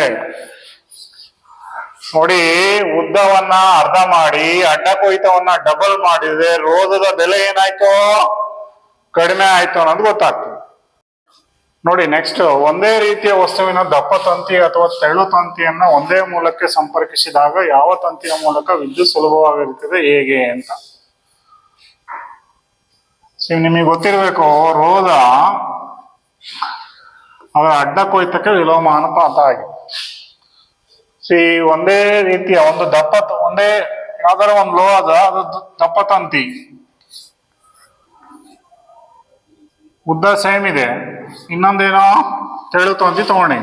ನೋಡಿ, ಉದ್ದವನ್ನ ಅರ್ಧ ಮಾಡಿ ಅಡ್ಡ ಕೊಯ್ತವನ್ನ ಡಬಲ್ ಮಾಡಿದ್ರೆ ರೋಧದ ಬೆಲೆ ಏನಾಯ್ತು? ಕಡಿಮೆ ಆಯ್ತು ಅನ್ನೋದು ಗೊತ್ತಾಗ್ತದೆ. ನೋಡಿ, ನೆಕ್ಸ್ಟ್, ಒಂದೇ ರೀತಿಯ ವಸ್ತುವಿನ ದಪ್ಪ ತಂತಿ ಅಥವಾ ತೆಳು ತಂತಿಯನ್ನ ಒಂದೇ ಮೂಲಕ್ಕೆ ಸಂಪರ್ಕಿಸಿದಾಗ ಯಾವ ತಂತಿಯ ಮೂಲಕ ವಿದ್ಯುತ್ ಸುಲಭವಾಗಿರುತ್ತದೆ, ಹೇಗೆ ಅಂತ. ನಿಮಗೆ ಗೊತ್ತಿರಬೇಕು, ರೋಧ ಅದರ ಅಡ್ಡ ಕೊಯ್ತಕ್ಕೆ ವಿಲೋಮಾನುಪಾತ ಆಗಿದೆ. ಒಂದೇ ರೀತಿಯ ಒಂದೇ ಯಾವ್ದಾರ ಒಂದು ಲೋಹದ ಅದು ದಪ್ಪ ತಂತಿ, ಉದ್ದ ಸೇಮ್ ಇದೆ. ಇನ್ನೊಂದೇನೋ ತೆಳು ತಂತಿ ತಗೊಂಡಿ,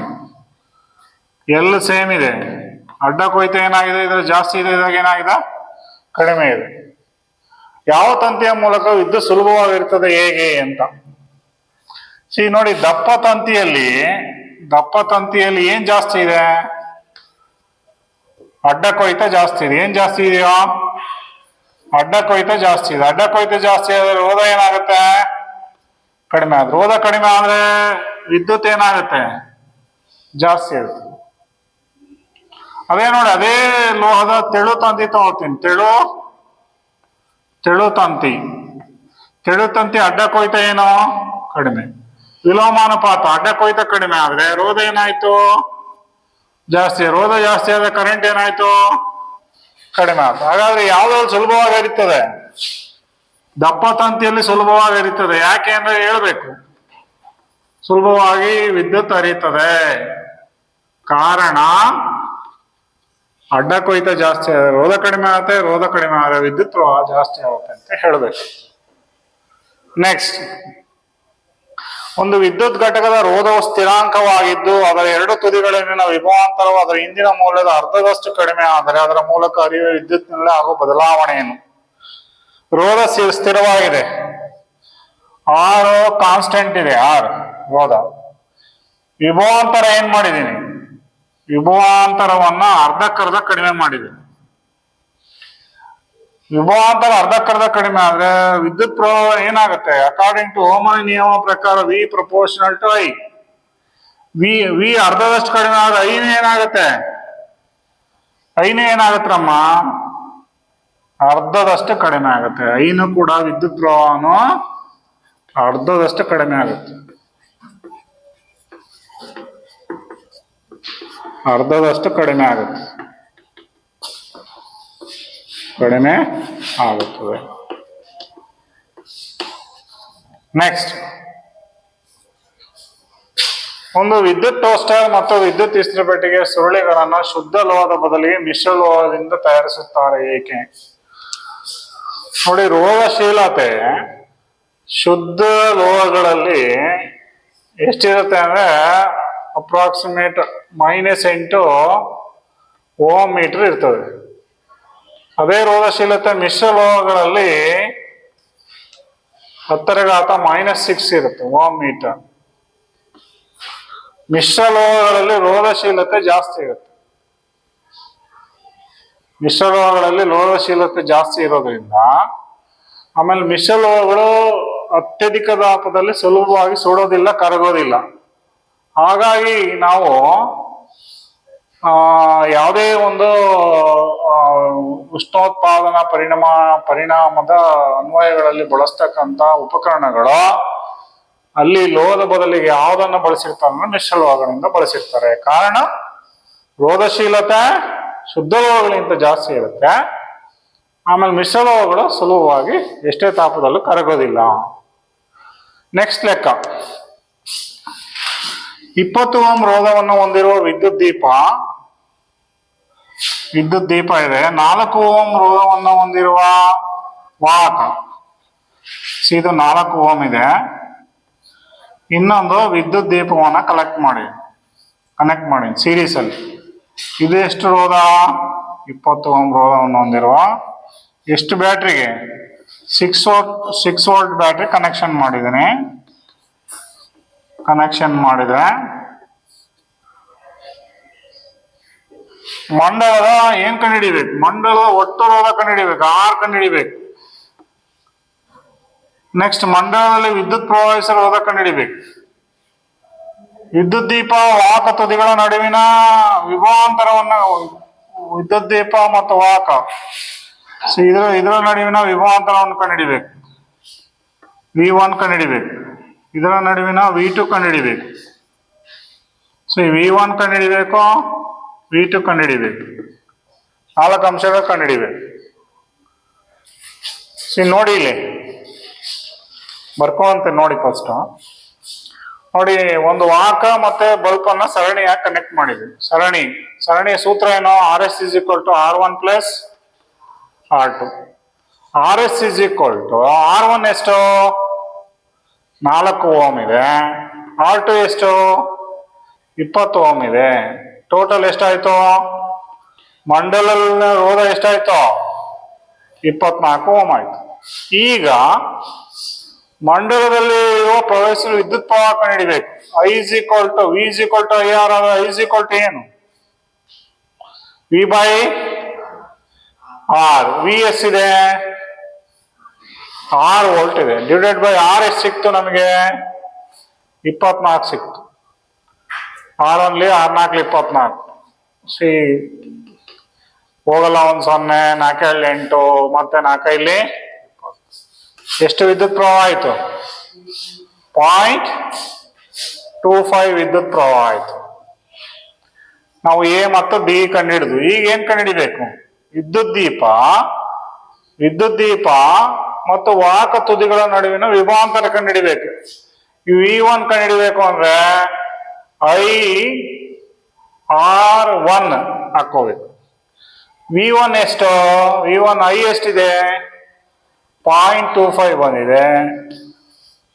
ಎಲ್ಲ ಸೇಮ್ ಇದೆ. ಅಡ್ಡ ಕೊಯ್ತ ಏನಾಗಿದೆ? ಇದ್ರ ಜಾಸ್ತಿ ಇದೆ, ಇದ್ರಾಗ ಏನಾಗಿದೆ? ಕಡಿಮೆ ಇದೆ. ಯಾವ ತಂತಿಯ ಮೂಲಕ ವಿದ್ಯುತ್ ಸುಲಭವಾಗಿರ್ತದೆ, ಹೇಗೆ ಅಂತ. ನೋಡಿ, ದಪ್ಪ ತಂತಿಯಲ್ಲಿ ಏನ್ ಜಾಸ್ತಿ ಇದೆ? ಅಡ್ಡ ಕೊಯ್ತ ಜಾಸ್ತಿ ಇದೆ. ಏನ್ ಜಾಸ್ತಿ ಇದೆಯೋ? ಅಡ್ಡ ಕೊಯ್ತ ಜಾಸ್ತಿ ಇದೆ. ಅಡ್ಡ ಕೊಯ್ತ ಜಾಸ್ತಿ ಆದ್ರೆ ರೋಧ ಏನಾಗುತ್ತೆ? ಕಡಿಮೆ ಆದ್ರೆ. ರೋಧ ಕಡಿಮೆ ಆದ್ರೆ ವಿದ್ಯುತ್ ಏನಾಗುತ್ತೆ? ಜಾಸ್ತಿ ಆಗುತ್ತೆ. ಅದೇ ನೋಡಿ, ಅದೇ ಲೋಹದ ತೆಳು ತಂತಿ ತಗೊಳ್ತೀನಿ. ತೆಳು ತಂತಿ ಅಡ್ಡ ಕೊಯ್ತ ಏನೋ ಕಡಿಮೆ. ವಿಲೋಮಾನುಪಾತ ಅಡ್ಡ ಕೊಯ್ತ ಕಡಿಮೆ ಆದ್ರೆ ರೋಧ ಏನಾಯ್ತು? ಜಾಸ್ತಿ. ರೋಧ ಜಾಸ್ತಿ ಆದ್ರೆ ಕರೆಂಟ್ ಏನಾಯ್ತು? ಕಡಿಮೆ ಆಯ್ತು. ಹಾಗಾದ್ರೆ ಯಾವ್ದ್ರಲ್ಲಿ ಸುಲಭವಾಗಿರುತ್ತದೆ? ದಪ್ಪ ತಂತಿಯಲ್ಲಿ ಸುಲಭವಾಗಿರುತ್ತದೆ. ಯಾಕೆ ಅಂದ್ರೆ ಹೇಳ್ಬೇಕು, ಸುಲಭವಾಗಿ ವಿದ್ಯುತ್ ಹರಿಯುತ್ತದೆ. ಕಾರಣ ಅಡ್ಡ ಕೊಯ್ತ ಜಾಸ್ತಿ ಆದ್ರೆ ರೋಧ ಕಡಿಮೆ ಆಗುತ್ತೆ, ರೋಧ ಕಡಿಮೆ ಆದ್ರೆ ವಿದ್ಯುತ್ ಪ್ರವಾಹ ಜಾಸ್ತಿ ಆಗುತ್ತೆ ಅಂತ ಹೇಳ್ಬೇಕು. ನೆಕ್ಸ್ಟ್, ಒಂದು ವಿದ್ಯುತ್ ಘಟಕದ ರೋಧವು ಸ್ಥಿರಾಂಕವಾಗಿದ್ದು ಅದರ ಎರಡು ತುದಿಗಳಲ್ಲಿನ ವಿಭವಾಂತರವು ಅದರ ಹಿಂದಿನ ಮೌಲ್ಯದ ಅರ್ಧದಷ್ಟು ಕಡಿಮೆ ಆದರೆ ಅದರ ಮೂಲಕ ಹರಿಯುವ ವಿದ್ಯುತ್ನಲ್ಲಿ ಆಗುವ ಬದಲಾವಣೆ ಏನು? ರೋಧ ಸ್ಥಿರವಾಗಿದೆ, R ಕಾನ್ಸ್ಟೆಂಟ್ ಇದೆ, R ರೋಧ. ವಿಭವಾಂತರ ಏನ್ ಮಾಡಿದ್ದೀನಿ? ವಿಭವಾಂತರವನ್ನ ಅರ್ಧಕ್ಕರ್ಧ ಕಡಿಮೆ ಮಾಡಿದೆ. ವಿಭವಾಂತರ ಅರ್ಧಕ್ಕರ್ಧ ಕಡಿಮೆ ಆದ್ರೆ ವಿದ್ಯುತ್ ಪ್ರವಾಹ ಏನಾಗುತ್ತೆ? ಅಕಾರ್ಡಿಂಗ್ ಟು ಓಮನ ನಿಯಮ ಪ್ರಕಾರ V proportional to I. V ಅರ್ಧದಷ್ಟು ಕಡಿಮೆ ಆದ್ರೆ ಐನೇ ಏನಾಗುತ್ತೆ? ಐನೇ ಏನಾಗತ್ತಮ್ಮ? ಅರ್ಧದಷ್ಟು ಕಡಿಮೆ ಆಗುತ್ತೆ. ಐನು ಕೂಡ ವಿದ್ಯುತ್ ಪ್ರವಾಹನು ಅರ್ಧದಷ್ಟು ಕಡಿಮೆ ಆಗುತ್ತೆ. ಅರ್ಧದಷ್ಟು ಕಡಿಮೆ ಆಗುತ್ತೆ. ಕಡಿಮೆ ಆಗುತ್ತದೆ. ನೆಕ್ಸ್ಟ್, ಒಂದು ವಿದ್ಯುತ್ ಟೋಸ್ಟರ್ ಮತ್ತು ವಿದ್ಯುತ್ ಇಸ್ತ್ರಿಪೆಟ್ಟಿಗೆ ಸುರುಳಿಗಳನ್ನು ಶುದ್ಧ ಲೋಹದ ಬದಲಿಗೆ ಮಿಶ್ರ ಲೋಹದಿಂದ ತಯಾರಿಸುತ್ತಾರೆ, ಏಕೆ? ನೋಡಿ, ರೋಧಶೀಲತೆ ಶುದ್ಧ ಲೋಹಗಳಲ್ಲಿ ಎಷ್ಟಿರುತ್ತೆ ಅಂದ್ರೆ ಅಪ್ರಾಕ್ಸಿಮೇಟ್ -8 ಓಮ್ ಮೀಟರ್ ಇರ್ತದೆ. ಅದೇ ರೋಧಶೀಲತೆ ಮಿಶ್ರ ಲೋಹಗಳಲ್ಲಿ 10⁻⁻6 ಇರುತ್ತೆ ಓಮ್ ಮೀಟರ್. ಮಿಶ್ರ ಲೋಹಗಳಲ್ಲಿ ರೋಧಶೀಲತೆ ಜಾಸ್ತಿ ಇರುತ್ತೆ. ಮಿಶ್ರ ಲೋಹಗಳಲ್ಲಿ ರೋಧಶೀಲತೆ ಜಾಸ್ತಿ ಇರೋದ್ರಿಂದ ಆಮೇಲೆ ಮಿಶ್ರ ಲೋಹಗಳು ಅತ್ಯಧಿಕ ತಾಪದಲ್ಲಿ ಸುಲಭವಾಗಿ ಸುಡೋದಿಲ್ಲ, ಕರಗೋದಿಲ್ಲ. ಹಾಗಾಗಿ ನಾವು ಯಾವುದೇ ಒಂದು ಉಷ್ಣೋತ್ಪಾದನಾ ಪರಿಣಾಮದ ಅನ್ವಯಗಳಲ್ಲಿ ಬಳಸ್ತಕ್ಕಂಥ ಉಪಕರಣಗಳು ಅಲ್ಲಿ ಲೋಹದ ಬದಲಿಗೆ ಯಾವುದನ್ನು ಬಳಸಿರ್ತಾರೆ? ಮಿಶ್ರ ಲೋಹಗಳಿಂದ ಬಳಸಿರ್ತಾರೆ. ಕಾರಣ, ರೋಧಶೀಲತೆ ಶುದ್ಧ ಲೋಹಗಳಿಗಿಂತ ಜಾಸ್ತಿ ಇರುತ್ತೆ. ಆಮೇಲೆ ಮಿಶ್ರ ಲೋಹಗಳು ಸುಲಭವಾಗಿ ಎಷ್ಟೇ ತಾಪದಲ್ಲೂ ಕರಗೋದಿಲ್ಲ. ನೆಕ್ಸ್ಟ್ ಲೆಕ್ಕ, 20 ಓಮ್ ರೋಧವನ್ನು ಹೊಂದಿರುವ ವಿದ್ಯುತ್ ದೀಪ ಇದೆ. 4 ಓಮ್ ರೋಧವನ್ನು ಹೊಂದಿರುವ ವಾಹಕ, ಇದು 4 ಓಮ್ ಇದೆ. ಇನ್ನೊಂದು ವಿದ್ಯುತ್ ದೀಪವನ್ನ ಕನೆಕ್ಟ್ ಮಾಡಿ ಸೀರೀಸ್ ಅಲ್ಲಿ. ಇದು ಎಷ್ಟು ರೋಧ? 20 ಓಮ್ ರೋಧವನ್ನು ಹೊಂದಿರುವ ಎಷ್ಟು ಬ್ಯಾಟ್ರಿಗೆ? 6 ವೋಲ್ಟ್ ಬ್ಯಾಟ್ರಿ ಕನೆಕ್ಷನ್ ಮಾಡಿದ್ದೇನೆ. ಕನೆಕ್ಷನ್ ಮಾಡಿದ್ರೆ ಮಂಡಲದ ಏನ್ ಕಂಡುಹಿಡಿಬೇಕು? ಮಂಡಲದ ಒಟ್ಟು ರೋಧ ಕಂಡುಹಿಡಿಬೇಕು, R ಕಂಡುಹಿಡಿಬೇಕು. ನೆಕ್ಸ್ಟ್, ಮಂಡಲದಲ್ಲಿ ವಿದ್ಯುತ್ ಪ್ರವಹಿಸುವ ರೋಧ ಕಂಡುಹಿಡಿಬೇಕು. ವಿದ್ಯುತ್ ದೀಪ ವಾಹಕ ತುದಿಗಳ ನಡುವಿನ ವಿಭವಾಂತರವನ್ನ, ವಿದ್ಯುತ್ ದೀಪ ಮತ್ತು ವಾಹಕ ಇದರ ನಡುವಿನ ವಿಭವಾಂತರವನ್ನು ಕಂಡುಹಿಡಿಬೇಕು. V1 ಕಂಡುಹಿಡಿಬೇಕು. ಇದರ ನಡುವಿನ V2 ಕಂಡುಹಿಡಿಬೇಕು. V1 ಕಂಡುಹಿಡಿಬೇಕು, V2 ಕಂಡುಹಿಡಿಬೇಕು. 4 ಅಂಶಗಳು ಕಂಡುಹಿಡಿಬೇಕು. ನೋಡಿ, ಇಲ್ಲಿ ಬರ್ಕೊಂತ ನೋಡಿ. ಫಸ್ಟ್ ನೋಡಿ, ಒಂದು ವಾಹಕ ಮತ್ತೆ ಬಲ್ಬ್ ಅನ್ನ ಸರಣಿಯಾಗಿ ಕನೆಕ್ಟ್ ಮಾಡಿದ್ವಿ. ಸರಣಿಯ ಸೂತ್ರ ಏನು? RS R1 + R2. RS R1 ಎಷ್ಟು? 4 ಓಮ್ ಇದೆ. R2 ಎಷ್ಟು? 20 ಓಮ್ ಇದೆ. ಟೋಟಲ್ ಎಷ್ಟಾಯ್ತು? ಮಂಡಲ ರೋಧ ಎಷ್ಟಾಯ್ತು? 24 ಓಮ್ ಆಯ್ತು. ಈಗ ಮಂಡಲದಲ್ಲಿ ಇರುವ ಪ್ರವಹಿಸುವ ವಿದ್ಯುತ್ ಪ್ರವಾಹ ಕಂಡುಹಿಡಿಬೇಕು. I V IR. I ಏನು? V/R. V ಎಷ್ಟಿದೆ? 6 ವೋಲ್ಟ್ ಇದೆ. ಡಿವೈಡೆಡ್ ಬೈ R ಎಷ್ಟು ಸಿಕ್ತು ನಮಗೆ? 24 ಸಿಕ್ತು. R1 R4 24. ಹೋಗಲ್ಲ, 1 0, 4 8, ಮತ್ತೆ 4 ಇಲ್ಲಿ ಎಷ್ಟು ವಿದ್ಯುತ್ ಪ್ರವಾಹ ಆಯ್ತು? 0.25 ವಿದ್ಯುತ್ ಪ್ರವಾಹ ಆಯ್ತು. ನಾವು A ಮತ್ತು B ಕಂಡುಹಿಡಿದು, ಈಗ ಏನ್ ಕಂಡುಹಿಡಿಬೇಕು? ವಿದ್ಯುತ್ ದೀಪ ಮತ್ತು ವಾಹಕ ತುದಿಗಳ ನಡುವಿನ ವಿಭವಾಂತರ ಕಂಡುಹಿಡಿಬೇಕು. V1 ಕಂಡುಹಿಡಿಬೇಕು ಅಂದ್ರೆ IR1 ಹಾಕೋಬೇಕು. V1 ಎಷ್ಟು? V1 I ಎಷ್ಟಿದೆ? 0.25 ಬಂದಿದೆ.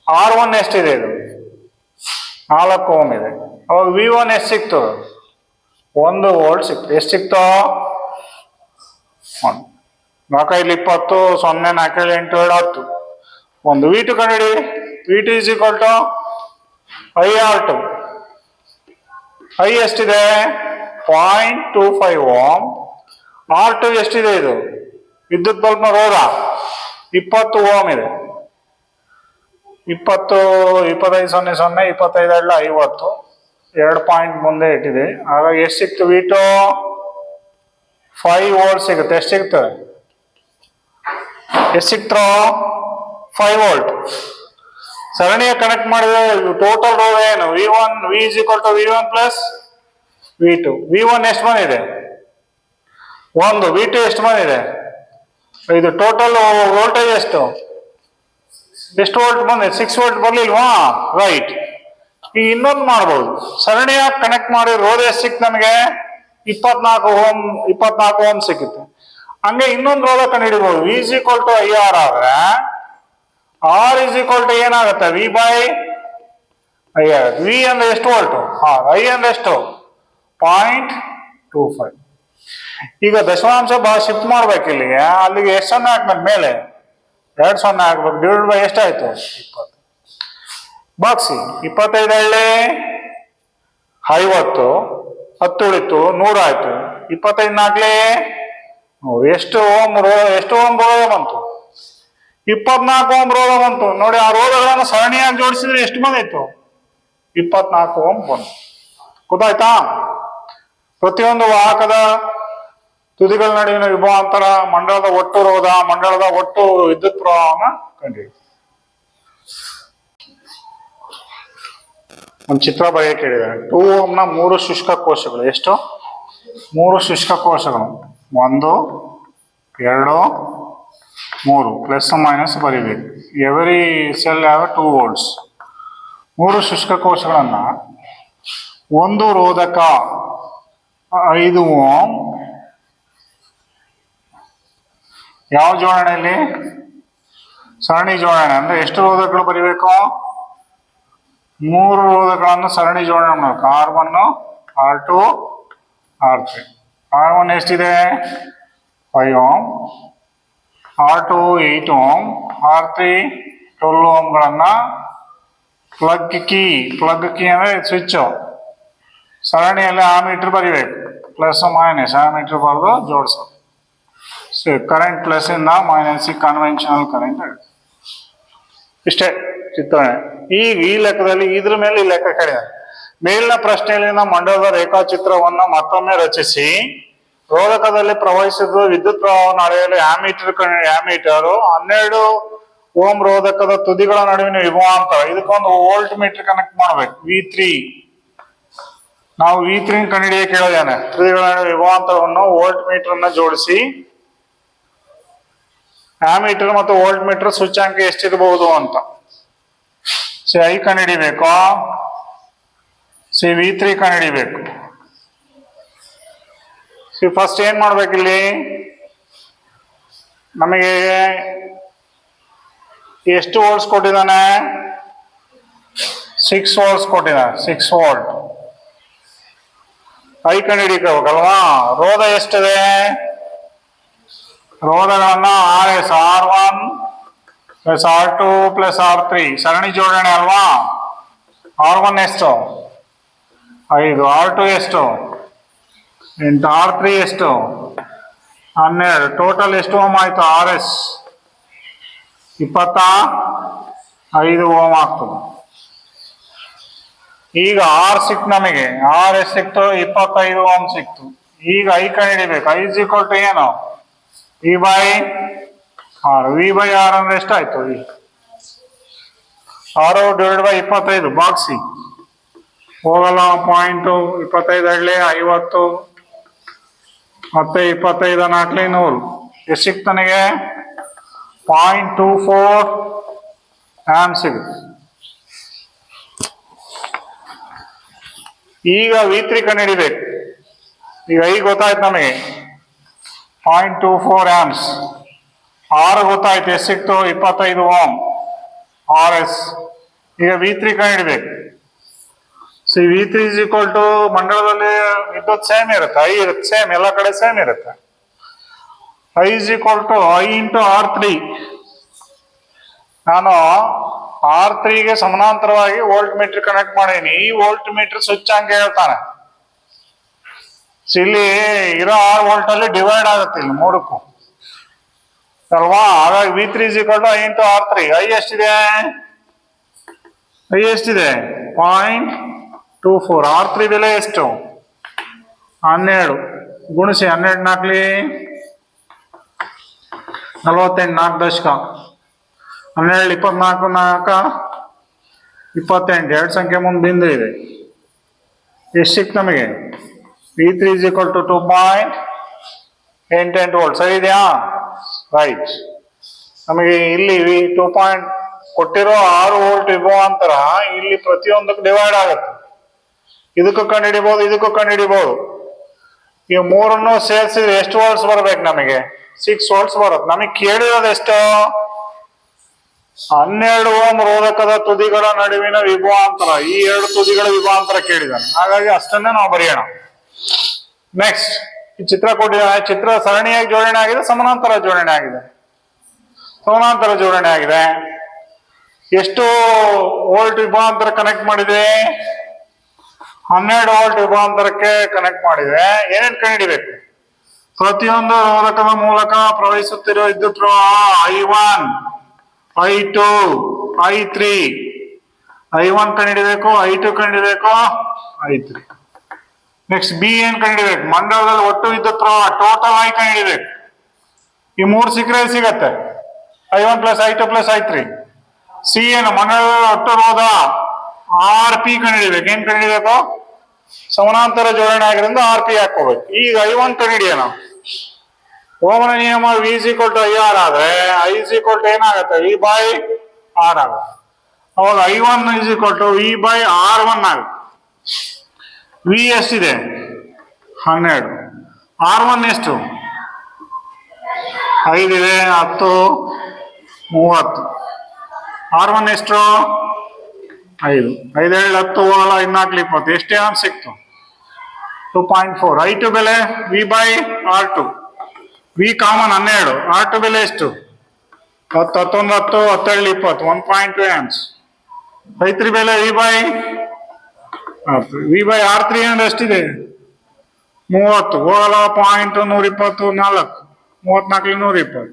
R1 ಎಷ್ಟಿದೆ? ಇದು 4 ಓಮ್ ಇದೆ. ಅವಾಗ V1 ಎಷ್ಟು ಸಿಕ್ತು? 1 ವೋಲ್ಟ್ ಸಿಕ್ತು. ಎಷ್ಟು ಸಿಕ್ತು? 1. 4 20, 0 4 8 10. ಒಂದು V2 ಕಂಡುಹಿಡಿ. V2 IR2. I ಎಷ್ಟಿದೆ? 0.25 ಓಮ್. R2 ಎಷ್ಟಿದೆ? ಇದು ವಿದ್ಯುತ್ ಬಲ್ಬ್ನ ರೋಧ 20 ಓಮ್ ಇದೆ. 20 25 25 50 2 ಪಾಯಿಂಟ್ ಮುಂದೆ ಇಟ್ಟಿದೆ. ಹಾಗಾಗಿ ಎಷ್ಟು ಸಿಕ್ತು V2? 5 ವೋಲ್ಟ್ ಸಿಗುತ್ತೆ. ಎಷ್ಟು ಸಿಗ್ತದೆ? ಎಷ್ಟು ಸಿಕ್ತೋ? 5 ವೋಲ್ಟ್. ಸರಣಿಯ ಕನೆಕ್ಟ್ ಮಾಡಿದ್ರೆ ಟೋಟಲ್ ರೋಧ ಏನು? V1 V is equal to V1 plus V2. V1 ಎಷ್ಟು ಬಂದಿದೆ? 1. V2 ಎಷ್ಟು ಬಂದಿದೆ? ಇದು ಟೋಟಲ್ ವೋಲ್ಟೇಜ್ ಎಷ್ಟು ವೋಲ್ಟ್ ಬಂದಿದೆ? 6 ವೋಲ್ಟ್ ಬರ್ಲಿಲ್ವಾ? ರೈಟ್. ಈಗ ಇನ್ನೊಂದು ಮಾಡ್ಬೋದು. ಸರಣಿಯ ಕನೆಕ್ಟ್ ಮಾಡಿ ರೋಧ ಎಷ್ಟು ಸಿಕ್ತು ನಮಗೆ? 24 ಓಮ್ ಸಿಕ್ಕಿತ್ತು. ಹಂಗೆ ಇನ್ನೊಂದು ರೋಧ ಕಂಡು ಹಿಡಿಬಹುದು. V is equal to IR ಆದ್ರೆ R is equal to ಏನಾಗುತ್ತೆ? V by I ಆಗುತ್ತೆ. V ಅಂದ್ರೆ ಎಷ್ಟು ವೋಲ್ಟ್? I ಅಂದ್ರೆ ಎಷ್ಟು? 0.25. ಈಗ ದಶಮಾಂಶ ಶಿಫ್ಟ್ ಮಾಡ್ಬೇಕು ಇಲ್ಲಿಗೆ. ಅಲ್ಲಿಗೆ ಎಷ್ಟು 0 ಹಾಕ್ಬೇಕು? ಮೇಲೆ 2 0 ಹಾಕ್ಬೇಕು. ಡಿವೈಡ್ ಬೈ ಎಷ್ಟಾಯ್ತು? 20. ಬಾಕ್ಸಿ 25 50 10 ಉಳಿತು 100 ಆಯ್ತು. 25 4 ಎಷ್ಟು ಓಮ್ ರೋಧ ಬಂತು? 24 ಓಮ್ ರೋಧ ಬಂತು. ನೋಡಿ, ಆ ರೋಧಗಳನ್ನು ಸರಣಿಯಾಗಿ ಜೋಡಿಸಿದ್ರೆ ಎಷ್ಟು ಬಂದಿತ್ತು? 24 ಓಮ್ ಬಂತು. ಗೊತ್ತಾಯ್ತಾ? ಪ್ರತಿಯೊಂದು ವಾಹಕದ ತುದಿಗಳ ನಡುವಿನ ವಿಭವಾಂತರ, ಮಂಡಲದ ಒಟ್ಟು ರೋಧ, ಮಂಡಲದ ಒಟ್ಟು ವಿದ್ಯುತ್ ಪ್ರವಾಹವನ್ನು ಕಂಡಿದೆ. ಒಂದು ಚಿತ್ರ ಬರೆಯಕ್ಕೆ ಹೇಳಿದ್ದಾರೆ. 2 ಓಮ್ನ 3 ಶುಷ್ಕ ಕೋಶಗಳು. ಎಷ್ಟು? 3 ಶುಷ್ಕ ಕೋಶಗಳು. 1 2 3 ಪ್ಲಸ್ ಮೈನಸ್ ಬರಿಬೇಕು. Every cell have 2 volts. 3 ಶುಷ್ಕ ಕೋಶಗಳನ್ನ ಒಂದು ರೋಧಕ 5 ಓಮ್ ಯಾವ ಜೋಡಣೆಯಲ್ಲಿ? ಸರಣಿ ಜೋಡಣೆ. ಅಂದ್ರೆ ಎಷ್ಟು ರೋಧಕಗಳು ಬರಿಬೇಕು? 3 ರೋಧಕಗಳನ್ನು ಸರಣಿ ಜೋಡಣೆ ಮಾಡಬೇಕು. R1 R2 R3. R1 ಎಷ್ಟಿದೆ? 5 ಓಮ್, R2 8 ಓಮ್, R3 12 ಓಮ್ಗಳನ್ನ ಪ್ಲಗ್ ಕೀ ಅಂದ್ರೆ ಸ್ವಿಚ್ ಸರಣಿಯಲ್ಲಿ ಆಮೀಟರ್ ಬರಿಬೇಕು. ಪ್ಲಸ್ ಮೈನಸ್ ಆಮೀಟರ್ ಬರೆದು ಜೋಡಿಸೋದು. ಕರೆಂಟ್ ಪ್ಲಸ್ ಇಂದ ಮೈನಸ್ ಕನ್ವೆನ್ಷನಲ್ ಕರೆಂಟ್. ಇಷ್ಟೇ ಚಿತ್ರಣ. ಈಗ ಈ ಲೆಕ್ಕದಲ್ಲಿ ಇದ್ರ ಮೇಲೆ ಈ ಲೆಕ್ಕ ಕೇಳಿದ್ದಾರೆ. ಮೇಲಿನ ಪ್ರಶ್ನೆಯಲ್ಲಿನ ಮಂಡಲದ ರೇಖಾಚಿತ್ರವನ್ನ ಮತ್ತೊಮ್ಮೆ ರಚಿಸಿ ರೋಧಕದಲ್ಲಿ ಪ್ರವಹಿಸಿದ ವಿದ್ಯುತ್ ಪ್ರವಾಹವನ್ನು ಅಳೆಯಲು ಆಮೀಟರ್ 12 ಓಮ್ ರೋಧಕದ ತುದಿಗಳ ನಡುವಿನ ವಿಭವಾಂತರ. ಇದಕ್ಕೊಂದು ವೋಲ್ಟ್ ಮೀಟರ್ ಕನೆಕ್ಟ್ ಮಾಡ್ಬೇಕು. V3 ನಾವು V3 ಕಂಡುಹಿಡಿಯ ಕೇಳಿದ್ದೇನೆ. ತುದಿಗಳ ನಡುವಿನ ವಿಭವಾಂತರವನ್ನು ವೋಲ್ಟ್ ಮೀಟರ್ ಅನ್ನ ಜೋಡಿಸಿ ಆಮೀಟರ್ ಮತ್ತು ವೋಲ್ಟ್ ಮೀಟರ್ ಸೂಚ್ಯಾಂಕ ಎಷ್ಟಿರಬಹುದು ಅಂತ I ಕಂಡುಹಿಡಿಬೇಕು. V3 ಕಂಡುಹಿಡಿಬೇಕು. ಫಸ್ಟ್ ಏನ್ ಮಾಡ್ಬೇಕಿಲ್ಲಿ? ನಮಗೆ ಎಷ್ಟು ವೋಲ್ಟ್ಸ್ ಕೊಟ್ಟಿದ್ದಾನೆ? 6 ವೋಲ್ಟ್ಸ್ ಕೊಟ್ಟಿದ್ದಾನೆ. 6 ವೋಲ್ಟ್ I ಕಂಡುಹಿಡಿಬೇಕಲ್ವಾ? ರೋಧ ಎಷ್ಟಿದೆ? ರೋಧಗಳನ್ನ RS R1 plus R2 plus R3 ಸರಣಿ ಜೋಡಣೆ ಅಲ್ವಾ? R1 ಎಷ್ಟು? 5. R2 ಎಷ್ಟು? 8. R3 ಎಷ್ಟು? 12. ಟೋಟಲ್ ಎಷ್ಟು ಓಮ್ ಆಯ್ತು? RS 25 ಓಮ್ ಆಗ್ತದೆ. ಈಗ R ಸಿಕ್ತು ನಮಗೆ. RS ಸಿಕ್ತು 25 ಓಮ್ ಸಿಕ್ತು. ಈಗ I ಕಂಡುಹಿಡಿಬೇಕು. I is equal to ಏನು? V by R. V by R ಅಂದ್ರೆ ಎಷ್ಟಾಯ್ತು? 6 ಡಿವೈಡ್ ಬೈ 25. ಬಾಕ್ಸಿ ಹೋಗಲ್ಲ. 0.25 50 ಮತ್ತೆ 25 4 100. ಎಷ್ಟು ಸಿಕ್ತು ನನಗೆ? 0.24 ಆಂಪ್ ಸಿಗುತ್ತೆ. ಈಗ V3 ಕಂಡುಹಿಡಿಬೇಕು. ಈಗ I ಗೊತ್ತಾಯ್ತು ನಮಗೆ 0.24 ಆಂಪ್ಸ್. R ಗೊತ್ತಾಯ್ತು. ಎಷ್ಟು ಸಿಕ್ತು? 25 ಓಮ್ RS. ಈಗ V3 ಕಂಡುಹಿಡಿಬೇಕು. V3 is equal to ಮಂಡಲದಲ್ಲಿ ವಿದ್ಯುತ್ ಸೇಮ್ ಇರುತ್ತೆ. I ಇರುತ್ತೆ ಸೇಮ್, ಎಲ್ಲ ಕಡೆ ಸೇಮ್ ಇರುತ್ತೆ. I is equal to I into R3. ನಾನು R3ಗೆ ಸಮಾನಾಂತರವಾಗಿ ವೋಲ್ಟ್ ಮೀಟರ್ ಕನೆಕ್ಟ್ ಮಾಡೀನಿ. ಈ ವೋಲ್ಟ್ ಮೀಟರ್ ಸೂಚ್ಯಾಂಕ ಹೇಳ್ತಾನೆ. ಇಲ್ಲಿ ಇರೋ 6 ವೋಲ್ಟ್ ಅಲ್ಲಿ ಡಿವೈಡ್ ಆಗುತ್ತೆ ಇಲ್ಲಿ 3ಕ್ಕೂ. ಅಲ್ವಾ? ಹಾಗಾಗಿ V3 I into R3. I ಎಷ್ಟಿದೆ? ಐ ಎಷ್ಟಿದೆ? 0.24. R3 ಬೆಲೆ ಎಷ್ಟು? 12. ಗುಣಿಸಿ 12 ನಾಲ್ಕಲಿ 48. 4 ದಶಕ 12 24 4 28. 2 ಸಂಖ್ಯೆ ಮುಂದೆ ಬಿಂದು ಇದೆ. ಎಷ್ಟು ಸಿಕ್ತು ನಮಗೆ? V3 2.88 volt. ಸರಿ ಇದೆಯಾ? ರೈಟ್. ನಮಗೆ ಇಲ್ಲಿ 2 ಕೊಟ್ಟಿರೋ 6 ವೋಲ್ಟ್ ವಿಭವಾಂತರ ಇಲ್ಲಿ ಪ್ರತಿಯೊಂದಕ್ಕೆ ಡಿವೈಡ್ ಆಗುತ್ತೆ. ಇದಕ್ಕೂ ಕಂಡುಹಿಡಿಬಹುದು, ಇದಕ್ಕೂ ಕಂಡುಹಿಡಿಬಹುದು. ಈ ಮೂರನ್ನು ಸೇರಿಸಿದ್ರೆ ಎಷ್ಟು ವೋಲ್ಟ್ಸ್ ಬರ್ಬೇಕು ನಮಗೆ? 6 ವೋಲ್ಟ್ಸ್ ಬರುತ್ತೆ. ನಮಗೆ ಕೇಳಿರೋದು ಎಷ್ಟು? 12 ಓಮ್ ರೋಧಕದ ತುದಿಗಳ ನಡುವಿನ ವಿಭವಾಂತರ. ಈ 2 ತುದಿಗಳ ವಿಭವಾಂತರ ಕೇಳಿದಾನೆ, ಹಾಗಾಗಿ ಅಷ್ಟನ್ನೇ ನಾವು ಬರೆಯೋಣ. ನೆಕ್ಸ್ಟ್, ಈ ಚಿತ್ರ ಕೊಟ್ಟಿದ್ದಾನೆ. ಚಿತ್ರ ಸರಣಿಯಾಗಿ ಜೋಡಣೆ ಆಗಿದೆ, ಸಮಾನಾಂತರ ಜೋಡಣೆ ಆಗಿದೆ. ಸಮಾನಾಂತರ ಜೋಡಣೆ ಆಗಿದೆ. ಎಷ್ಟು ವೋಲ್ಟ್ ವಿಭವಾಂತರ ಕನೆಕ್ಟ್ ಮಾಡಿದೆ? 12 ವೋಲ್ಟ್ ವಿಭವಾಂತರಕ್ಕೆ ಕನೆಕ್ಟ್ ಮಾಡಿದೆ. ಏನೇನು ಕಂಡುಹಿಡಿಬೇಕು? ಪ್ರತಿಯೊಂದು ರೋಧಕದ ಮೂಲಕ ಪ್ರವಹಿಸುತ್ತಿರುವ ವಿದ್ಯುತ್ ಪ್ರವಾಹ I1, I2, I3. I1 ಕಂಡುಹಿಡಿಬೇಕು, I2 ಕಂಡುಹಿಡಿಬೇಕು, I3. ನೆಕ್ಸ್ಟ್ ಬಿ ಏನ್ ಕಂಡುಹಿಡಿಬೇಕು? ಮಂಡಲದಲ್ಲಿ ಒಟ್ಟು ವಿದ್ಯುತ್ ಪ್ರವಾಹ ಟೋಟಲ್ ಐ ಕಂಡುಹಿಡಿಬೇಕು. ಈ 3 ಸಿಕ್ಕರೆ ಸಿಗತ್ತೆ I1 + I2 + I3. ಸಿ ಏನು? ಮಂಡಲದಲ್ಲಿ ಒಟ್ಟು ರೋಧ RP ಕಂಡುಹಿಡಿಬೇಕು. ಏನ್ ಕಂಡುಹಿಡಿಬೇಕು? ಸಮಾನಾಂತರ ಜೋಡಣೆ ಆಗಿರೋದ್ರಿಂದ RP ಹಾಕೋಬೇಕು. ಈಗ I1 ಕಂಡುಹಿಡಿಯೋಣ. ಓಮನ ನಿಯಮ V IR ಆದ್ರೆ I ಏನಾಗುತ್ತೆ? V/R ಆಗುತ್ತೆ. ಅವಾಗ I1 V/R1 ಆಗುತ್ತೆ. V ಎಷ್ಟಿದೆ? 12. R1 ಎಷ್ಟು? 5 ಇದೆ. 10, 30. R1 ಎಷ್ಟು? 5. 5 7 10 ಹೋಗಲ್ಲ. 14 20. ಎಷ್ಟೇ ಅಂತ ಸಿಕ್ತು? 2.4. I2 ಬೆಲೆ V/R2. V common 12. R2 ಬೆಲೆ ಎಷ್ಟು? 10 11 10 17 20. 1.2 amps. I3 ಬೆಲೆ V/R3 ಅಂದ್ರೆ ಎಷ್ಟಿದೆ? 30. ಹೋಗಲ್ಲ. 0.120. 4. 34 120.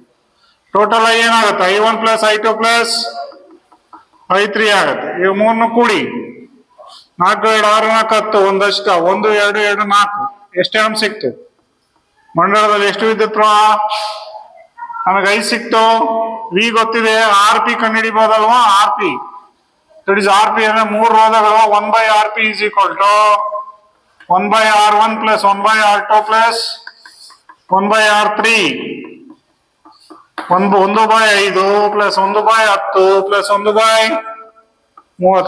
ಟೋಟಲ್ ಏನಾಗುತ್ತೆ? I1 + I2 + I3 ಆಗುತ್ತೆ. ಇವು 3 ಕೂಡಿ 4 2 6 4 10. 1 ದಶಕ 1 2 2 4. ಎಷ್ಟು ಆಮ್ ಸಿಕ್ತು? ಮಂಡಲದಲ್ಲಿ ಎಷ್ಟು ವಿದ್ಯುತ್ ಪ್ರವಾಹ? ನಮಗೆ ಐ ಸಿಕ್ತು. ವಿ ಗೊತ್ತಿದೆ. RP ಕಂಡುಹಿಡಿಬಹುದಲ್ವಾ? RP that is RP ಅಂದ್ರೆ 3 ರೋಧಗಳು. 1/RP = 1/R1 + 1/R2 + 1/R3. 1/5 + 1/10 + 1/30.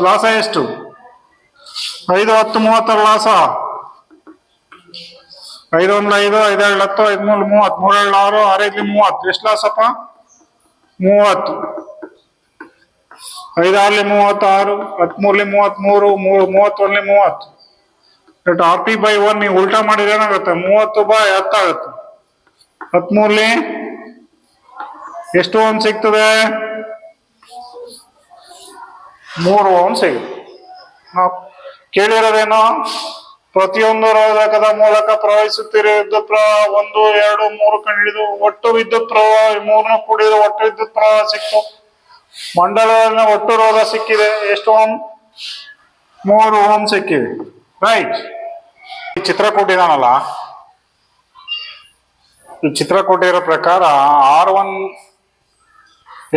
ಲಾಸ ಎಷ್ಟು? 5 10 30 ಲಾಸ. 5 1 5 5 2 10 5 3 30 3 2 6 6 5 30. ಎಷ್ಟು ಲಾಸಪ್ಪ? 30. 5 6 36 10 3 33 31 30. RP/1 ನೀವು ಉಲ್ಟಾ ಮಾಡಿದ್ರೆ ಏನಾಗುತ್ತೆ? 30/10 ಆಗುತ್ತೆ. 13 ಎಷ್ಟು ಓಮ್ ಸಿಗ್ತದೆ? 3 ಓಮ್ ಸಿಗುತ್ತೆ. ನಾವು ಕೇಳಿರೋದೇನು? ಪ್ರತಿಯೊಂದು ರೋಧಕದ ಮೂಲಕ ಪ್ರವಹಿಸುತ್ತಿರುವ ವಿದ್ಯುತ್ ಪ್ರವಾಹ 1 2 3 ಕಂಡುಹಿಡಿದು ಒಟ್ಟು ವಿದ್ಯುತ್ ಪ್ರವಾಹ 3 ಕೂಡಿದ ಒಟ್ಟು ವಿದ್ಯುತ್ ಪ್ರವಾಹ ಸಿಕ್ತು. ಮಂಡಲದ ಒಟ್ಟು ರೋಧ ಸಿಕ್ಕಿದೆ. ಎಷ್ಟು ಓಮ್? 3 ಓಮ್ ಸಿಕ್ಕಿದೆ. ರೈಟ್. ಈ ಚಿತ್ರ ಕೊಟ್ಟಿದಾನಲ್ಲ, ಈ ಚಿತ್ರ ಕೊಟ್ಟಿರೋ ಪ್ರಕಾರ R1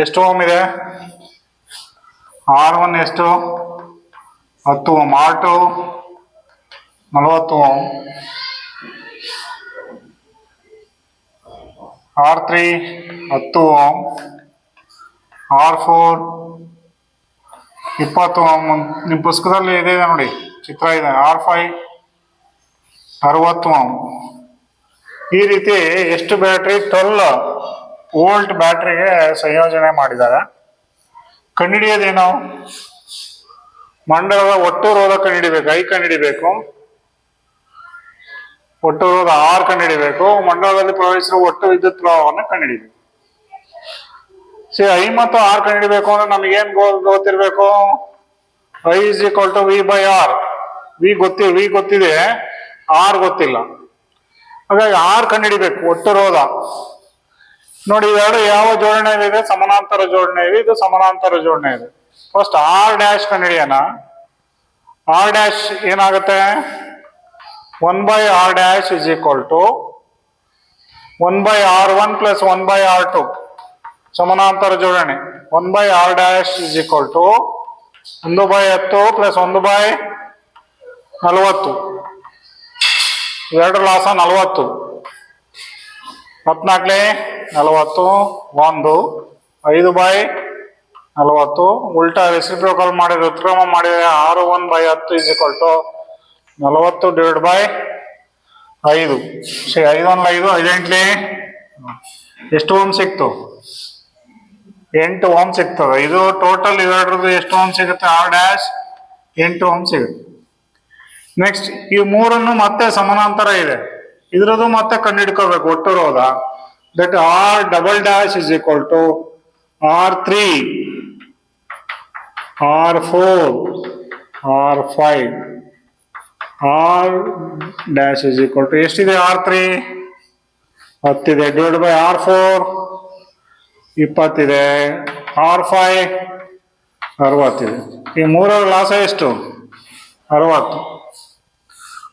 ಎಷ್ಟು ಓಮ್ ಇದೆ? R1 ಎಷ್ಟು? 10 ohm. R2 40 ohm. R3 10 ohm. R4 20 ohm. ನಿಮ್ಮ ಪುಸ್ತಕದಲ್ಲಿ ಇದೆ ನೋಡಿ, ಚಿತ್ರ ಇದೆ. R5 60 ohm. ಈ ರೀತಿ ಎಷ್ಟು ಬ್ಯಾಟ್ರಿ? 12 ವೋಲ್ಟ್ ಬ್ಯಾಟ್ರಿಗೆ ಸಂಯೋಜನೆ ಮಾಡಿದ್ದಾರೆ. ಕಂಡುಹಿಡಿಯೋದೇನು? ಮಂಡಲದ ಒಟ್ಟು ರೋಧ ಕಂಡುಹಿಡಿಬೇಕು. ಐ ಕಂಡುಹಿಡಿಬೇಕು. ಒಟ್ಟು ರೋಧ R ಕಂಡುಹಿಡಿಬೇಕು. ಮಂಡಲದಲ್ಲಿ ಪ್ರವಹಿಸಿರುವ ಒಟ್ಟು ವಿದ್ಯುತ್ ಪ್ರವಾಹವನ್ನು ಕಂಡುಹಿಡಿಬೇಕು. ಐ ಮತ್ತು R ಕಂಡುಹಿಡಿಬೇಕು ಅಂದ್ರೆ ನಮಗೇನ್ ಗೊತ್ತಿರ್ಬೇಕು? I = V/R. ವಿ ಗೊತ್ತಿದೆ, R ಗೊತ್ತಿಲ್ಲ. ಹಾಗಾಗಿ R ಕಂಡುಹಿಡಿಬೇಕು. ಒಟ್ಟು ರೋಧ ನೋಡಿ ಇವೆರಡು ಯಾವ ಜೋಡಣೆ ಇದೆ? ಸಮಾನಾಂತರ ಜೋಡಣೆ ಇದೆ, ಇದು ಸಮಾನಾಂತರ ಜೋಡಣೆ ಇದೆ. ಫಸ್ಟ್ ಆರ್ ಡ್ಯಾಶ್ ಕಂಡುಹಿಡಿಯೋಣ. ಆರ್ ಡ್ಯಾಶ್ ಏನಾಗುತ್ತೆ? 1/r dash is equal to 1/r1 plus 1/r2 ಸಮಾನಾಂತರ ಜೋಡಣೆ. 1/r dash is equal to 1/10 plus 1/40. 2 ಲಾಸ 40, 14 40, 1 5/40. ಉಲ್ಟಾ ರೆಸಿಪ್ರೋಕಲ್ ಮಾಡಿದ್ರೆ ಉತ್ಕ್ರಮ ಮಾಡಿದ್ರೆ 6/10 is equal to 40 divide by 5. 5 1 5 5 ಎಷ್ಟು ಓಮ್ ಸಿಕ್ತು? 8 ಓಮ್ ಸಿಗ್ತದೆ. ಇದು ಟೋಟಲ್ ಇವೆರಡ್ರದ್ದು ಎಷ್ಟು ಓಮ್ ಸಿಗುತ್ತೆ? ಆರ್ ಡ್ಯಾಶ್ 8 ಓಮ್ ಸಿಗುತ್ತೆ. ನೆಕ್ಸ್ಟ್ ಈ ಮೂರನ್ನು ಮತ್ತೆ ಸಮಾನಾಂತರ ಇದೆ, ಇದ್ರದ್ದು ಮತ್ತೆ ಕಂಡುಹಿಡ್ಕೋಬೇಕು ಒಟ್ಟು ರೋಧ. That R double dash is equal to R3, R4, R5. R dash is equal to ಎಷ್ಟಿದೆ? R3 10 ಇದೆ, ಡಿವೈಡ್ ಬೈ R4 20 ಇದೆ, R5 60 ಇದೆ. ಈ ಮೂರರ ಲಾಸ ಎಷ್ಟು? 60.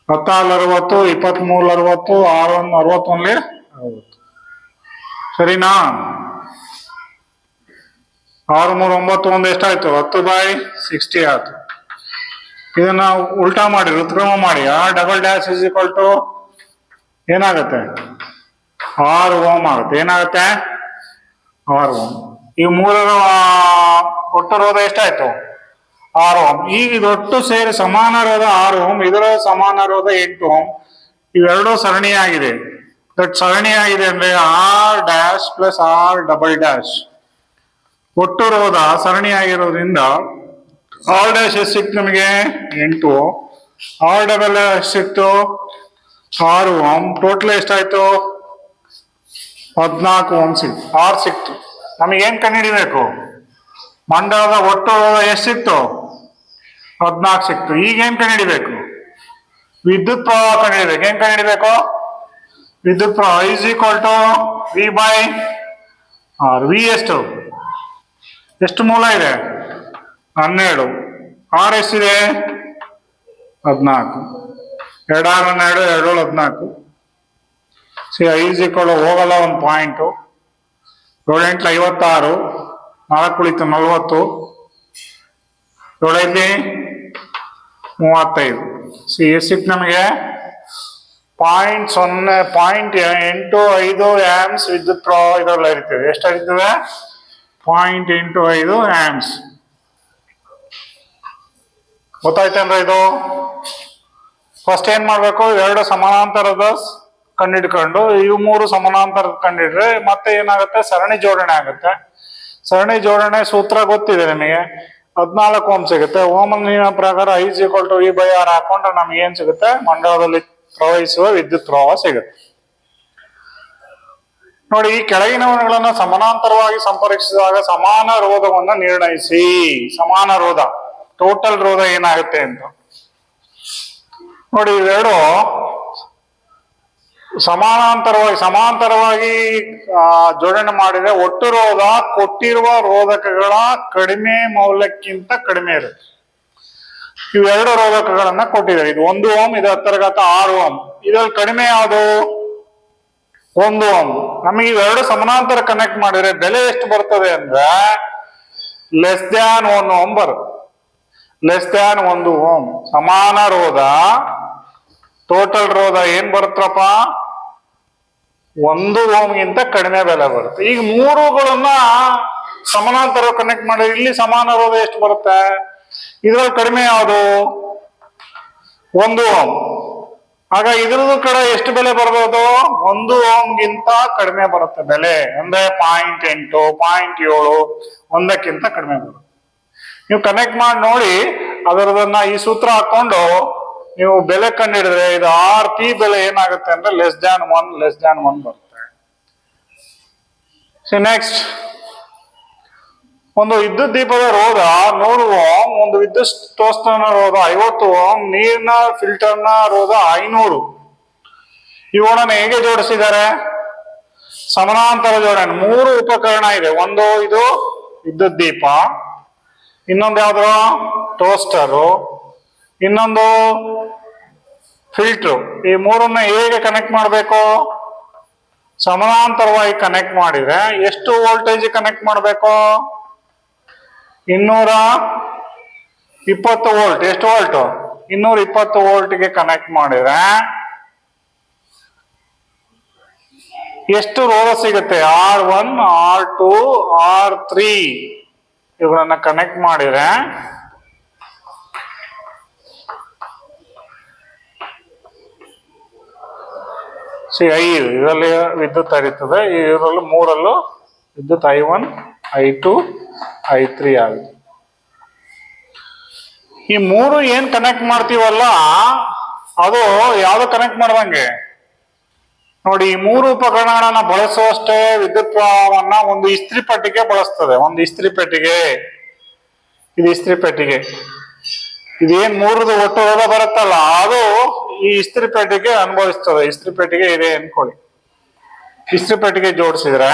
14 60, 23 60, 6 61 60. ಸರಿನಾ? 6 3 9 1 ಎಷ್ಟಾಯ್ತು? 10/60 ಆಯ್ತು. ಇದನ್ನ ಉಲ್ಟಾ ಮಾಡಿ ಉತ್ಕ್ರಮ ಮಾಡಿ. R double dash is equal to ಏನಾಗುತ್ತೆ? 6 ಓಮ್ ಆಗುತ್ತೆ. ಏನಾಗುತ್ತೆ? 6 ಓಮ್. ಈ ಮೂರರ ಒಟ್ಟು ರೋಧ ಎಷ್ಟಾಯ್ತು? 6 ಓಮ್. ಈಗ ಇದೊಟ್ಟು ಸೇರಿ ಸಮಾನ ರೋಧ 6 ಓಮ್, ಇದರ ಸಮಾನ ರೋಧ 8 ಓಮ್. ಇವೆರಡೂ ಸರಣಿಯಾಗಿದೆ. ದಟ್ ಸರಣಿಯಾಗಿದೆ ಅಂದ್ರೆ R dash plus R double dash. ಒಟ್ಟು ರೋಧ ಸರಣಿಯಾಗಿರೋದ್ರಿಂದ ಆರ್ ಡ್ಯಾಶ್ ಎಷ್ಟು ಸಿಕ್ತು ನಮಗೆ? 8 ಓಮ್. ಆರ್ ಡಬಲ್ ಎಷ್ಟು ಸಿಕ್ತು? 6 ಓಮ್. ಟೋಟಲ್ ಎಷ್ಟಾಯ್ತು? 14 ಓಮ್ ಸಿಕ್ತು. ಆರ್ ಸಿಕ್ತು. ನಮಗೇನ್ ಕಂಡುಹಿಡಿಬೇಕು? ಮಂಡಲದ ಒಟ್ಟು ರೋಧ ಎಷ್ಟು ಸಿಕ್ತು? 14 ಸಿಕ್ತು. ಈಗ ಏನ್ ಕಂಡುಹಿಡಿಬೇಕು? ವಿದ್ಯುತ್ ಪ್ರವಾಹ ಕಂಡುಹಿಡಿಬೇಕು. ಏನ್ ಕಂಡುಹಿಡಿಬೇಕು? ವಿದ್ಯುತ್ ಪ್ರವಾಹ is equal to V by R. V ಎಷ್ಟು? ಎಷ್ಟು ಮೂಲ ಇದೆ? 12. ಆರ್ ಎಷ್ಟಿದೆ? 14. 2 6 12, 2 7 14. ಐಸ್ ಈಕ್ವಲ್ ಹೋಗಲ್ಲ ಒಂದು ಪಾಯಿಂಟು. 7 8 56, 4 ಉಳಿತು 40, 7 35. ಎಷ್ಟು ಸಿಕ್ತು ನಮಗೆ? 0.85 ಆಮ್ಸ್ ವಿದ್ಯುತ್ ಪ್ರವಾಹ ಇದರಲ್ಲಿ ಹರಿತದೆ. ಎಷ್ಟು ಹರಿತದೆ? 0.85 ಆಮ್ಸ್. ಗೊತ್ತಾಯ್ತೇನ್ರ ಇದು? ಫಸ್ಟ್ ಏನ್ ಮಾಡ್ಬೇಕು? ಎರಡು ಸಮಾನಾಂತರದ ಕಂಡಿಡ್ಕೊಂಡು ಇವು ಮೂರು ಸಮಾನಾಂತರ ಕಂಡಿಡ್ರೆ ಮತ್ತೆ ಏನಾಗುತ್ತೆ? ಸರಣಿ ಜೋಡಣೆ ಆಗುತ್ತೆ. ಸರಣಿ ಜೋಡಣೆ ಸೂತ್ರ ಗೊತ್ತಿದೆ ನಿಮಗೆ. 14 ಓಮ್ ಸಿಗುತ್ತೆ. ಓಮನ ಪ್ರಕಾರ is equal to V by R ಹಾಕೊಂಡ್ರೆ ನಮ್ಗೆ ಏನ್ ಸಿಗುತ್ತೆ? ಮಂಡಲದಲ್ಲಿ ಪ್ರವಹಿಸುವ ವಿದ್ಯುತ್ ಪ್ರವಾಹ ಸಿಗುತ್ತೆ. ನೋಡಿ, ಈ ಕೆಳಗಿನವುಗಳನ್ನ ಸಮಾನಾಂತರವಾಗಿ ಸಂಪರ್ಕಿಸಿದಾಗ ಸಮಾನ ರೋಧವನ್ನು ನಿರ್ಣಯಿಸಿ. ಸಮಾನ ರೋಧ, ಟೋಟಲ್ ರೋಧ ಏನಾಗುತ್ತೆ ಅಂತ ನೋಡಿ. ಇವೆರಡು ಸಮಾಂತರವಾಗಿ ಜೋಡಣೆ ಮಾಡಿದ್ರೆ ಒಟ್ಟು ರೋಧ ಕೊಟ್ಟಿರುವ ರೋಧಕಗಳ ಕಡಿಮೆ ಮೌಲ್ಯಕ್ಕಿಂತ ಕಡಿಮೆ ಇರುತ್ತೆ. ಇವೆರಡು ರೋಧಕಗಳನ್ನ ಕೊಟ್ಟಿದ್ದಾರೆ. ಇದು 1 ಓಮ್, ಇದು 10⁻6 ಓಮ್. ಇದ್ರಲ್ಲಿ ಕಡಿಮೆ ಯಾವುದು? 1 ಓಮ್. ನಮಗೆ ಇವೆರಡು ಸಮಾನಾಂತರ ಕನೆಕ್ಟ್ ಮಾಡಿದ್ರೆ ಬೆಲೆ ಎಷ್ಟು ಬರ್ತದೆ ಅಂದ್ರೆ <1 ಓಮ್ ಬರುತ್ತೆ. <1 ಓಮ್. ಸಮಾನ ರೋಧ ಟೋಟಲ್ ರೋಧ ಏನ್ ಬರುತ್ತಪ್ಪ? 1 ಓಮ್ಗಿಂತ ಕಡಿಮೆ ಬೆಲೆ ಬರುತ್ತೆ. ಈಗ ಮೂರುಗಳನ್ನ ಸಮಾನಾಂತರ ಕನೆಕ್ಟ್ ಮಾಡಿದ್ರೆ ಇಲ್ಲಿ ಸಮಾನ ರೋಧ ಎಷ್ಟು ಬರುತ್ತೆ? ಇದ್ರಲ್ಲಿ ಕಡಿಮೆ ಯಾವುದು? 1 ಓಮ್. ಆಗ ಇದ್ರದ್ದು ಕಡೆ ಎಷ್ಟು ಬೆಲೆ ಬರ್ಬೋದು? 1 ಓಮ್ಗಿಂತ ಕಡಿಮೆ ಬರುತ್ತೆ ಬೆಲೆ. ಅಂದ್ರೆ 0.8, 0.7, 1ಕ್ಕಿಂತ ಕಡಿಮೆ ಬರುತ್ತೆ. ನೀವು ಕನೆಕ್ಟ್ ಮಾಡಿ ನೋಡಿ. ಅದರದನ್ನ ಈ ಸೂತ್ರ ಹಾಕೊಂಡು ನೀವು ಬೆಲೆ ಕಂಡಿಡಿದ್ರೆ ಇದು ಆರ್ ಪಿ ಬೆಲೆ ಏನಾಗುತ್ತೆ ಅಂದ್ರೆ <1 ಬರುತ್ತೆ. ನೆಕ್ಸ್ಟ್, ಒಂದು ವಿದ್ಯುತ್ ದೀಪದ ರೋಧ 100 ಓಮ್, ಒಂದು ವಿದ್ಯುತ್ ಟೋಸ್ಟರ್ನ ರೋಧ 50 ಓಮ್, ನೀರಿನ ಫಿಲ್ಟರ್ನ ರೋಧ 500. ಇವುಗಳನ್ನು ಹೇಗೆ ಜೋಡಿಸಿದ್ದಾರೆ? ಸಮಾನಾಂತರ ಜೋಡಣೆ ಮೂರು ಉಪಕರಣ ಇದೆ. ಒಂದು ಇದು ವಿದ್ಯುತ್ ದೀಪ, ಇನ್ನೊಂದು ಯಾವ್ದು ಟೋಸ್ಟರು, ಇನ್ನೊಂದು ಫಿಲ್ಟ್ರು. ಈ ಮೂರನ್ನ ಹೇಗೆ ಕನೆಕ್ಟ್ ಮಾಡಬೇಕು? ಸಮಾನಾಂತರವಾಗಿ ಕನೆಕ್ಟ್ ಮಾಡಿದ್ರೆ ಎಷ್ಟು ವೋಲ್ಟೇಜ್ ಕನೆಕ್ಟ್ ಮಾಡಬೇಕು? 220 ವೋಲ್ಟ್. ಎಷ್ಟು ವೋಲ್ಟ್? 220 ವೋಲ್ಟ್ಗೆ ಕನೆಕ್ಟ್ ಮಾಡಿದ್ರೆ ಎಷ್ಟು ರೋಧ ಸಿಗುತ್ತೆ? R1, R2, R3 ಇವುಗಳನ್ನ ಕನೆಕ್ಟ್ ಮಾಡಿದ್ರೆ ಐದು ಇದರಲ್ಲಿ ವಿದ್ಯುತ್ ಹರಿತದೆ. ಇದರಲ್ಲೂ ಮೂರಲ್ಲೂ ವಿದ್ಯುತ್ I1, I2, I3 ಆಗುತ್ತೆ. ಈ ಮೂರು ಏನ್ ಕನೆಕ್ಟ್ ಮಾಡ್ತೀವಲ್ಲ ಅದು ಯಾವ್ದು ಕನೆಕ್ಟ್ ಮಾಡ್ದಂಗೆ ನೋಡಿ. ಈ ಮೂರು ಉಪಕರಣಗಳನ್ನ ಬಳಸುವಷ್ಟೇ ವಿದ್ಯುತ್ ಪ್ರವಾಹವನ್ನ ಒಂದು ಇಸ್ತ್ರಿ ಪೆಟ್ಟಿಗೆ ಬಳಸ್ತದೆ. ಒಂದು ಇಸ್ತ್ರಿ ಪೆಟ್ಟಿಗೆ, ಇದು ಇಸ್ತ್ರಿ ಪೆಟ್ಟಿಗೆ, ಇದೇನ್ ಮೂರದು ಒಟ್ಟು ರೋಧ ಬರುತ್ತಲ್ಲ ಅದು ಈ ಇಸ್ತ್ರಿ ಪೆಟ್ಟಿಗೆ ಅನುಭವಿಸ್ತದೆ. ಇಸ್ತ್ರಿ ಪೆಟ್ಟಿಗೆ ಇದೆ ಅನ್ಕೊಳ್ಳಿ. ಇಸ್ತ್ರಿ ಪೆಟ್ಟಿಗೆ ಜೋಡಿಸಿದ್ರೆ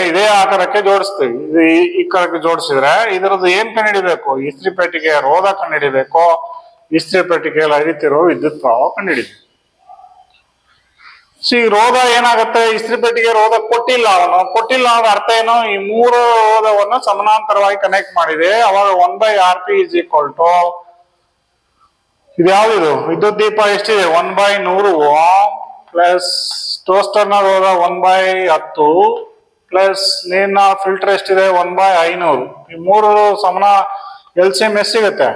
ಇದೇ ಆಕಾರಕ್ಕೆ ಜೋಡಿಸ್ತೀವಿ. ಇದು ಈ ಕಾಲಕ್ಕೆ ಜೋಡಿಸಿದ್ರೆ ಇದರದ್ದು ಏನ್ ಕಂಡುಹಿಡಿಬೇಕು? ಇಸ್ತ್ರಿ ಪೆಟ್ಟಿಗೆ ರೋಧ ಕಂಡುಹಿಡಿಬೇಕು. ಇಸ್ತ್ರಿ ಪೆಟ್ಟಿಗೆಯಲ್ಲಿ ಹರಿತಿರೋ ವಿದ್ಯುತ್ ಪ್ರವಾಹ ಕಂಡುಹಿಡಿಬೇಕು. ರೋಧ ಏನಾಗುತ್ತೆ? ಇಸ್ತ್ರಿ ಪೆಟ್ಟಿಗೆ ರೋಧ ಕೊಟ್ಟಿಲ್ಲ, ಅವನು ಕೊಟ್ಟಿಲ್ಲ ಅನ್ನೋ ಅರ್ಥ ಏನು? ಈ ಮೂರು ರೋಧವನ್ನು ಸಮಾನಾಂತರವಾಗಿ ಕನೆಕ್ಟ್ ಮಾಡಿದೆ. ಅವಾಗ 1/Rp ಇಸ್ ಈಕ್ವಲ್ ಟು ಇದು ಯಾವ್ದು? ವಿದ್ಯುತ್ ದೀಪ ಎಷ್ಟಿದೆ? 1/100 ಓಮ್ ಪ್ಲಸ್ ಟೋಸ್ಟರ್ನ ರೋಧ 1/10 ಪ್ಲಸ್ ನೀರಿನ ಫಿಲ್ಟರ್ ಎಷ್ಟಿದೆ? 1/500. ಈ ಮೂರು ಸಮಾನ LCM ಎಷ್ಟು ಸಿಗುತ್ತೆ?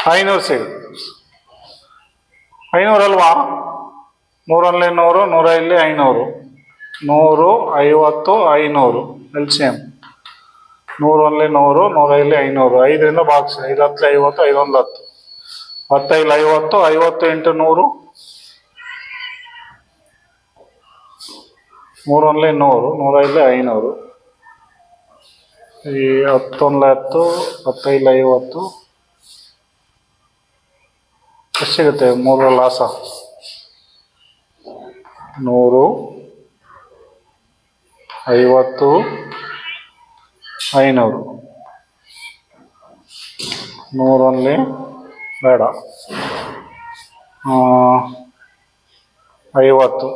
500 ಸಿಗುತ್ತೆ. 500 ಅಲ್ವಾ? 100 100, 100 500, 100, 50, 500 LCM. 100 100, 100 500. 5ರಿಂದ box 5 10 50, 5 1 10, 10 50, 50 into 100, 3 1 100, 100 500. ಈ 10 1 10, 10 50 ಎಷ್ಟು ಸಿಗುತ್ತೆ? 3 ಲಾಸ 100, 50, 500. 100 ಬೇಡ, 50,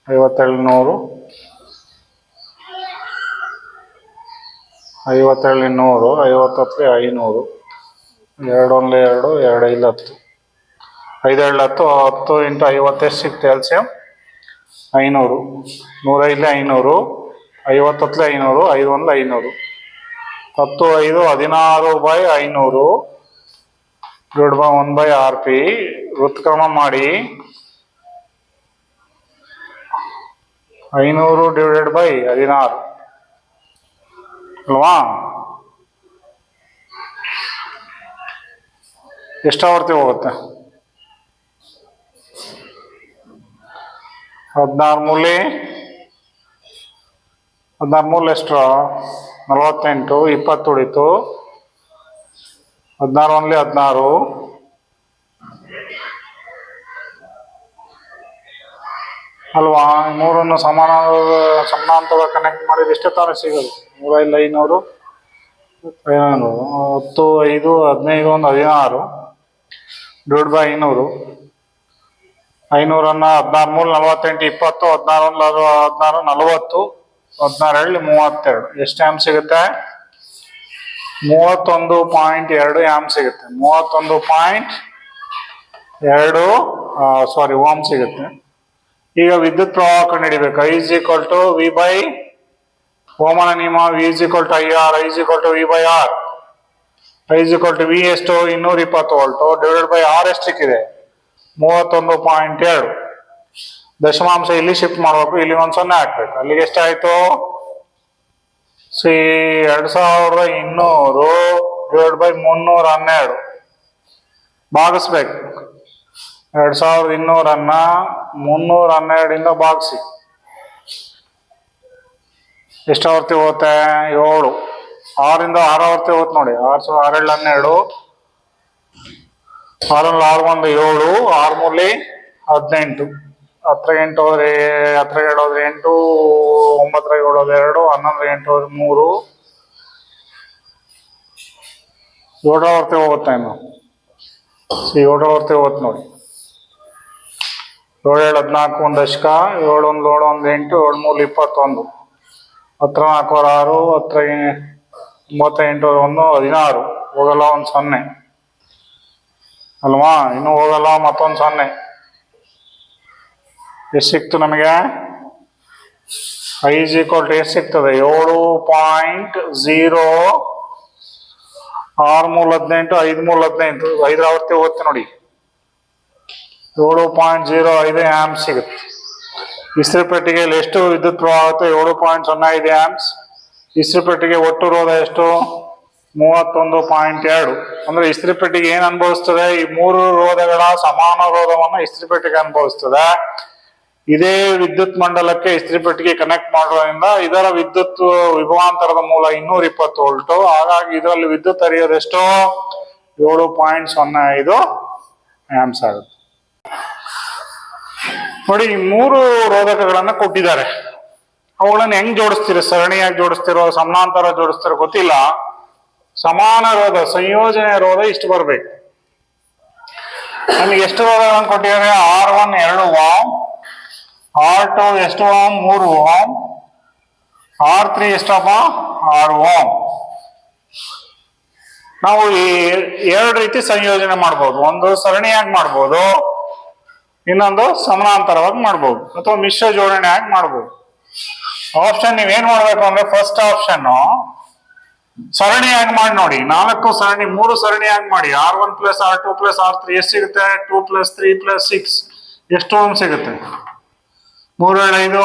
57 100, 57 100, 50 500. 2 1 2, 2 5 10, 5 2 10, 10 ಇಂಟು 50 ಎಷ್ಟು ಸಿಕ್ತೆ? LCM 500. 100 5 500, 50 10 500, 5 1 500, 10 5 16/500 divide by 1/Rp. ವ್ಯುತ್ಕ್ರಮ ಮಾಡಿ 500 ಡಿವೈಡೆಡ್ ಬೈ 16 ಅಲ್ವಾ? ಎಷ್ಟು ಆವರ್ತಿ ಹೋಗುತ್ತೆ? 16 ಮೂಲೆ 16 ಮೂಲೆ ಎಷ್ಟು? 48, 20 ಉಳಿತು. 16 1 16 ಅಲ್ವಾ? ಮೂರನ್ನು ಸಮಾನಾಂತರ ಕನೆಕ್ಟ್ ಮಾಡಿದ್ರೆ ಎಷ್ಟೇ ತಾನೇ ಸಿಗೋದು? 100 500, 500, 10 5 15 1 16 ಡಿವೈಡ್ ಬೈ 500. 500 16 ಮೂಲ 48, 20, 16 16 40, 16 32. ಎಷ್ಟು ಆ್ಯಮ್ ಸಿಗುತ್ತೆ? 31.2 ಆ್ಯಮ್ ಸಿಗುತ್ತೆ. 31.2 ಓಮ್ ಸಿಗುತ್ತೆ. ಈಗ ವಿದ್ಯುತ್ ಪ್ರವಾಹ ಕಂಡುಹಿಡಿಬೇಕು. I is equal to V by ಓಮನ ನಿಯಮ. V is equal to IR, I is equal to V by R. I is equal to V ಎಷ್ಟು? 220 ವೋಲ್ಟ್ ಡಿವೈಡೆಡ್ ಬೈ R ಎಷ್ಟು ಸಿಕ್ಕಿದೆ? 31.2. ದಶಮಾಂಶ ಇಲ್ಲಿ ಶಿಫ್ಟ್ ಮಾಡಬೇಕು, ಇಲ್ಲಿ ಒಂದು 0 ಹಾಕ್ಬೇಕು. ಅಲ್ಲಿಗೆ ಎಷ್ಟಾಯ್ತು? 2200 ಡಿವೈಡ್ ಬೈ 312 ಭಾಗಿಸ್ಬೇಕು. 2200 312 ಭಾಗಿಸಿ ಎಷ್ಟು ಆವರ್ತಿ ಹೋಗುತ್ತೆ? 7 ಆರಿಂದ ಆರಾವರ್ತಿ ಹೋಗುತ್ತೆ ನೋಡಿ. 6 6 12, 6 6 1 7, 6 3 18, 10 8 ಹೋದ್ರೆ 10 2 ಹೋದ್ರೆ 8, 9 7 ಹೋದ್ರೆ 2, 11 8 ಹೋದ್ರೆ 3, 7 ಹೋಗುತ್ತೆ ಇನ್ನು. 7 ಹೋಗುತ್ತೆ ನೋಡಿ. 7 7 14 1 ದಶಕ, 7 1 7 1 8, 7 3 21, 10 4 6, 10 98 1 16, ಹೋಗಲ್ಲ ಒಂದು 0 ಅಲ್ವಾ, ಇನ್ನು ಹೋಗಲ್ಲ ಮತ್ತೊಂದು 0. ಎಷ್ಟು ಸಿಕ್ತು ನಮಗೆ? I is equal to ಎಷ್ಟು ಸಿಗ್ತದೆ? 7.0, 6 3 18, 5 3 15, 5 ಆವರ್ತಿ ಹೋಗುತ್ತೆ ನೋಡಿ. 7.05 ಆಂಪ್ಸ್ ಸಿಗುತ್ತೆ. ಇಸ್ತ್ರಿ ಪೆಟ್ಟಿಗೆಯಲ್ಲಿ ಎಷ್ಟು ವಿದ್ಯುತ್ ಪ್ರವಾಹ ಆಗುತ್ತೆ? 7.05 ಆಂಪ್ಸ್. ಇಸ್ತ್ರಿ ಪೆಟ್ಟಿಗೆ ಒಟ್ಟು ರೋಧ ಎಷ್ಟು? 31.2. ಅಂದ್ರೆ ಇಸ್ತ್ರಿ ಪೆಟ್ಟಿಗೆ ಏನ್ ಅನುಭವಿಸ್ತದೆ? ಈ 3 ರೋಧಗಳ ಸಮಾನ ರೋಧವನ್ನ ಇಸ್ತ್ರಿ ಪೆಟ್ಟಿಗೆ ಅನುಭವಿಸ್ತದೆ. ಇದೇ ವಿದ್ಯುತ್ ಮಂಡಲಕ್ಕೆ ಇಸ್ತ್ರಿ ಪೆಟ್ಟಿಗೆ ಕನೆಕ್ಟ್ ಮಾಡೋದ್ರಿಂದ ಇದರ ವಿದ್ಯುತ್ ವಿಭವಾಂತರದ ಮೂಲ 220 ವೋಲ್ಟ್. ಹಾಗಾಗಿ ಇದರಲ್ಲಿ ವಿದ್ಯುತ್ ಹರಿಯೋದೆಷ್ಟು? 7.05 ಆಂಪ್ಸ್ ಆಗುತ್ತೆ. ನೋಡಿ, ಈ 3 ರೋಧಕಗಳನ್ನ ಕೊಟ್ಟಿದ್ದಾರೆ. ಅವುಗಳನ್ನ ಹೆಂಗ್ ಜೋಡಿಸ್ತೀರೋ, ಸರಣಿಯಾಗಿ ಜೋಡಿಸ್ತಿರೋ, ಸಮಾನಾಂತರ ಜೋಡಿಸ್ತಿರೋ ಗೊತ್ತಿಲ್ಲ. ಸಮಾನ ರೋಧ, ಸಂಯೋಜನೆ ರೋಧ ಇಷ್ಟು ಬರ್ಬೇಕು. ನಮಗೆ ಎಷ್ಟು ರೋಧಗಳನ್ನು ಕೊಟ್ಟಿದ್ದಾರೆ? R1 2 ಓಮ್, R2 ಎಷ್ಟು ಓಮ್? 3 ಓಮ್, R3 ಎಷ್ಟಪ್ಪ? 6 ಓಮ್. ನಾವು ಈ 2 ರೀತಿ ಸಂಯೋಜನೆ ಮಾಡ್ಬೋದು. ಒಂದು ಸರಣಿಯಾಗಿ ಮಾಡ್ಬೋದು, ಇನ್ನೊಂದು ಸಮಾನಾಂತರವಾಗಿ ಮಾಡ್ಬೋದು, ಅಥವಾ ಮಿಶ್ರ ಜೋಡಣೆ ಆಗಿ ಮಾಡ್ಬೋದು. ಆಪ್ಷನ್ ನೀವೇನ್ ಮಾಡ್ಬೇಕು ಅಂದ್ರೆ, ಫಸ್ಟ್ ಆಪ್ಷನ್ ಸರಣಿಯಾಗಿ ಮಾಡಿ ನೋಡಿ. 4 ಸರಣಿ, 3 ಸರಣಿಯಾಗಿ ಮಾಡಿ. R1 + R2 + R3 ಎಷ್ಟು ಸಿಗುತ್ತೆ? 2 + 3 + 6 ಎಷ್ಟು ಓಮ್ ಸಿಗುತ್ತೆ? 3 7 5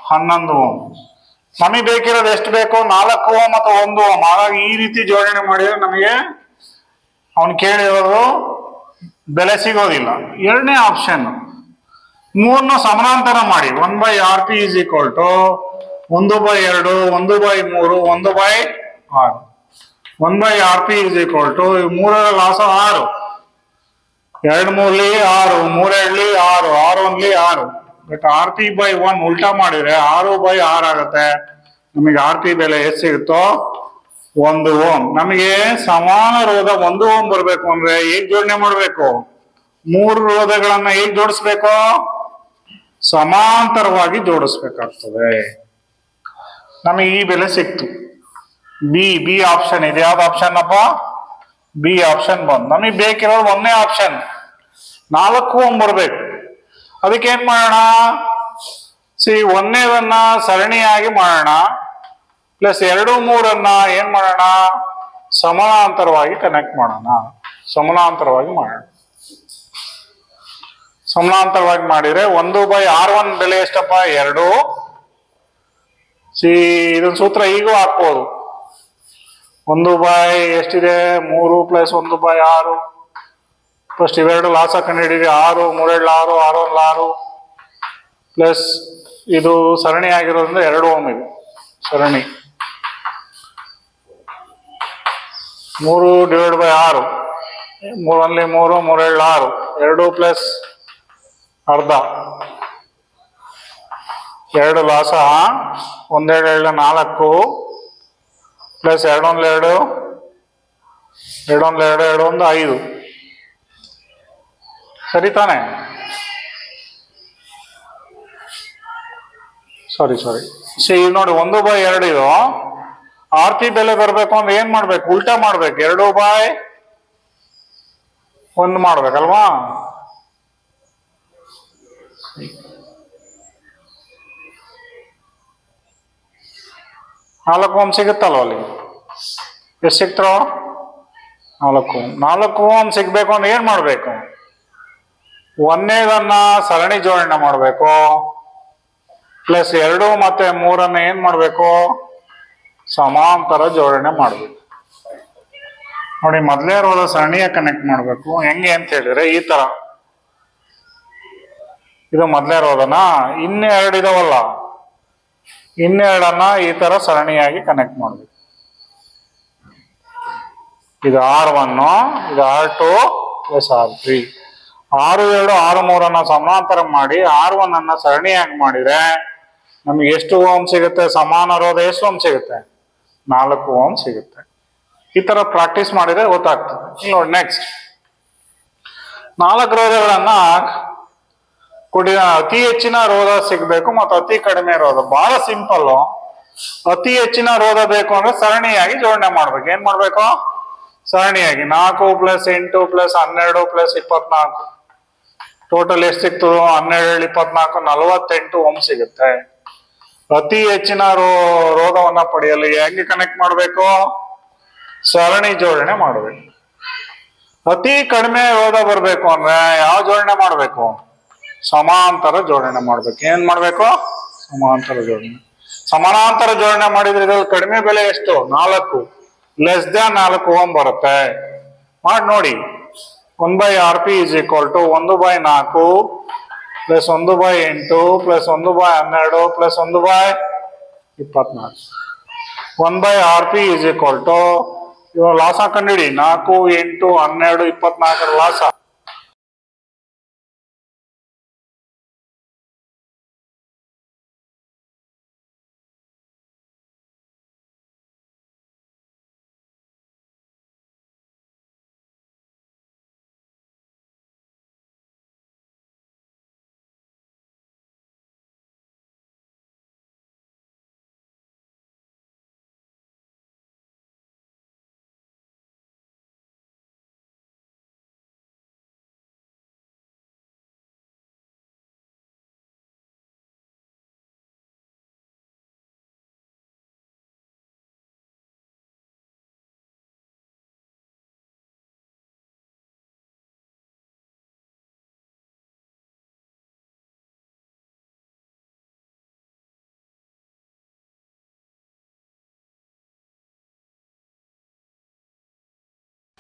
6 11 ಓಮ್. ನಮಗೆ ಬೇಕಿರೋದು ಎಷ್ಟು ಬೇಕು? 4 ಓಮ್ ಅಥವಾ 1 ಓಮ್. ಹಾಗಾಗಿ ಈ ರೀತಿ ಜೋಡಣೆ ಮಾಡಿದ್ರೆ ನಮಗೆ ಅವನು ಕೇಳಿರೋದು ಬೆಲೆ ಸಿಗೋದಿಲ್ಲ. ಎರಡನೇ ಆಪ್ಷನ್ 3 ಸಮಾನಾಂತರ ಮಾಡಿ. 1/Rp = 1/2, 1/3, 1/6. 1/Rp = 3 loss 6, 2 3 6, 3 7 6, 6 1 6. But Rp/1 ಉಲ್ಟಾ ಮಾಡಿದ್ರೆ 6/6 ಆಗುತ್ತೆ. ನಮಗೆ Rp ಬೆಲೆ ಎಷ್ಟು ಸಿಗುತ್ತೋ 1 ಓಮ್. ನಮಗೆ ಸಮಾನ ರೋಧ 1 ಓಮ್ ಬರ್ಬೇಕು ಅಂದ್ರೆ ಹೇಗ್ ಜೋಡಣೆ ಮಾಡ್ಬೇಕು? 3 ರೋಧಗಳನ್ನ ಹೇಗ್ ಜೋಡಿಸ್ಬೇಕು? ಸಮಾಂತರವಾಗಿ ಜೋಡಿಸ್ಬೇಕಾಗ್ತದೆ. ನಮಗೆ ಈ ಬೆಲೆ ಸಿಕ್ತು. ಬಿ ಆಪ್ಷನ್ ಇದೆ. ಯಾವ್ದು ಆಪ್ಷನ್ ಅಪ್ಪ? ಬಿ ಆಪ್ಷನ್ ಬಂದು. ನಮಗೆ ಬೇಕಿರೋದು 1ನೇ ಆಪ್ಷನ್, 4 ಓಮ್ ಬರ್ಬೇಕು. ಅದಕ್ಕೆ ಏನ್ ಮಾಡೋಣ? 1ನೇದನ್ನ ಸರಣಿಯಾಗಿ ಮಾಡೋಣ, ಪ್ಲಸ್ 2 3 ಏನ್ ಮಾಡೋಣ? ಸಮಾನಾಂತರವಾಗಿ ಕನೆಕ್ಟ್ ಮಾಡೋಣ. ಸಮಾನಾಂತರವಾಗಿ ಮಾಡೋಣ. ಸಮಾನಾಂತರವಾಗಿ ಮಾಡಿದ್ರೆ 1/R1 ಬೆಲೆ ಎಷ್ಟಪ್ಪ? 2. ಇದನ್ನ ಸೂತ್ರ ಈಗೂ ಹಾಕ್ಬೋದು. 1/ ಎಷ್ಟಿದೆ? 3 + 1/6. ಫಸ್ಟ್ ಇವೆರಡು ಲಾಸ ಕಂಡುಹಿಡಿದ್ರೆ 6, 3 7 6, 6 1 6, ಪ್ಲಸ್ ಇದು ಸರಣಿ ಆಗಿರೋದ್ರಿಂದ 2 ಓಮ್ ಇದೆ ಸರಣಿ. 3/6, 3 1 3, 3 7 6, 2 ಪ್ಲಸ್ ಅರ್ಧ, 2 ಲಾಸ 1 2 7 4, ಪ್ಲಸ್ 2 1 2, 2 1 2, 2 1 5. ಸರಿ ತಾನೆ? ಸಾರಿ ಈಗ ನೋಡಿ 1/2 ಇದು. Rp ಬೆಲೆ ಬರ್ಬೇಕು ಅಂದ್ರೆ ಏನ್ ಮಾಡ್ಬೇಕು? ಉಲ್ಟಾ ಮಾಡ್ಬೇಕು. 2/1 ಮಾಡ್ಬೇಕಲ್ವಾ? ನಾಲ್ಕು ಓಮ್ ಸಿಗುತ್ತಲ್ವ ಅಲ್ಲಿ? ಎಷ್ಟು ಸಿಗ್ತಾರೋ? 4 ಓಮ್. 4 ಓಮ್ ಸಿಗ್ಬೇಕು ಅಂದ್ರೆ ಏನ್ ಮಾಡ್ಬೇಕು? 1ನೇದನ್ನ ಸರಣಿ ಜೋಡಣೆ ಮಾಡ್ಬೇಕು, ಪ್ಲಸ್ 2 ಮತ್ತೆ 3 ಏನ್ ಮಾಡ್ಬೇಕು? ಸಮಾಂತರ ಜೋಡಣೆ ಮಾಡ್ಬೇಕು. ನೋಡಿ, ಮೊದಲೇ ರೋಧ ಸರಣಿಯ ಕನೆಕ್ಟ್ ಮಾಡ್ಬೇಕು. ಹೆಂಗೆ ಅಂತ ಹೇಳಿದ್ರೆ ಈ ತರ. ಇದು ಮೊದಲೇ ರೋಧನ. ಇನ್ನೂ 2 ಇದಾವಲ್ಲ, ಇನ್ನೆರಡನ್ನ ಈ ತರ ಸರಣಿಯಾಗಿ ಕನೆಕ್ಟ್ ಮಾಡ್ಬೇಕು. ಇದು R1, ಇದು R2 ಪ್ಲಸ್ R3. 6, 2, 6, 3 ಸಮಾನಾಂತರ ಮಾಡಿ R1 ಅನ್ನ ಸರಣಿಯಾಗಿ ಮಾಡಿದ್ರೆ ನಮಗೆ ಎಷ್ಟು ಓಮ್ ಸಿಗುತ್ತೆ? ಸಮಾನ ರೋಧ ಎಷ್ಟು ಓಮ್ ಸಿಗುತ್ತೆ? 4 ಓಮ್ ಸಿಗುತ್ತೆ. ಈ ತರ ಪ್ರಾಕ್ಟೀಸ್ ಮಾಡಿದ್ರೆ ಗೊತ್ತಾಗ್ತದೆ. ನೋಡಿ ನೆಕ್ಸ್ಟ್ 4 ರೋಧಗಳನ್ನ ಕೊಡಿ. ಅತಿ ಹೆಚ್ಚಿನ ರೋಧ ಸಿಗ್ಬೇಕು ಮತ್ತು ಅತಿ ಕಡಿಮೆ ರೋಧ. ಬಹಳ ಸಿಂಪಲ್. ಅತಿ ಹೆಚ್ಚಿನ ರೋಧ ಬೇಕು ಅಂದ್ರೆ ಸರಣಿಯಾಗಿ ಜೋಡಣೆ ಮಾಡ್ಬೇಕು. ಏನ್ ಮಾಡ್ಬೇಕು? ಸರಣಿಯಾಗಿ 4 + 8 + 12 + 24 ಟೋಟಲ್ ಎಷ್ಟು ಸಿಕ್ತು? 12, 24, 48 ಓಮ್ ಸಿಗುತ್ತೆ. ಅತಿ ಹೆಚ್ಚಿನ ರೋಧವನ್ನ ಪಡೆಯಲು ಹೆಂಗೆ ಕನೆಕ್ಟ್ ಮಾಡಬೇಕು? ಸರಣಿ ಜೋಡಣೆ ಮಾಡಬೇಕು. ಅತಿ ಕಡಿಮೆ ರೋಧ ಬರಬೇಕು ಅಂದ್ರೆ ಯಾವ ಜೋಡಣೆ ಮಾಡಬೇಕು? ಸಮಾಂತರ ಜೋಡಣೆ ಮಾಡ್ಬೇಕು. ಏನ್ ಮಾಡ್ಬೇಕು? ಸಮಾಂತರ ಜೋಡಣೆ. ಸಮಾನಾಂತರ ಜೋಡಣೆ ಮಾಡಿದ್ರೆ ಇದ್ರಲ್ಲಿ ಕಡಿಮೆ ಬೆಲೆ ಎಷ್ಟು? 4, ಲೆಸ್ ದ್ಯಾನ್ 4 ಓಮ್ ಬರುತ್ತೆ. ಮಾಡಿ ನೋಡಿ. 1/Rp = 1/4 + 1/8 + 1/12 + 1/24. 1/Rp = ಇವಾಗ ಲಾಸ ಕಂಡಿಡಿ. 4, 8, 12, 24 ಲಾಸ.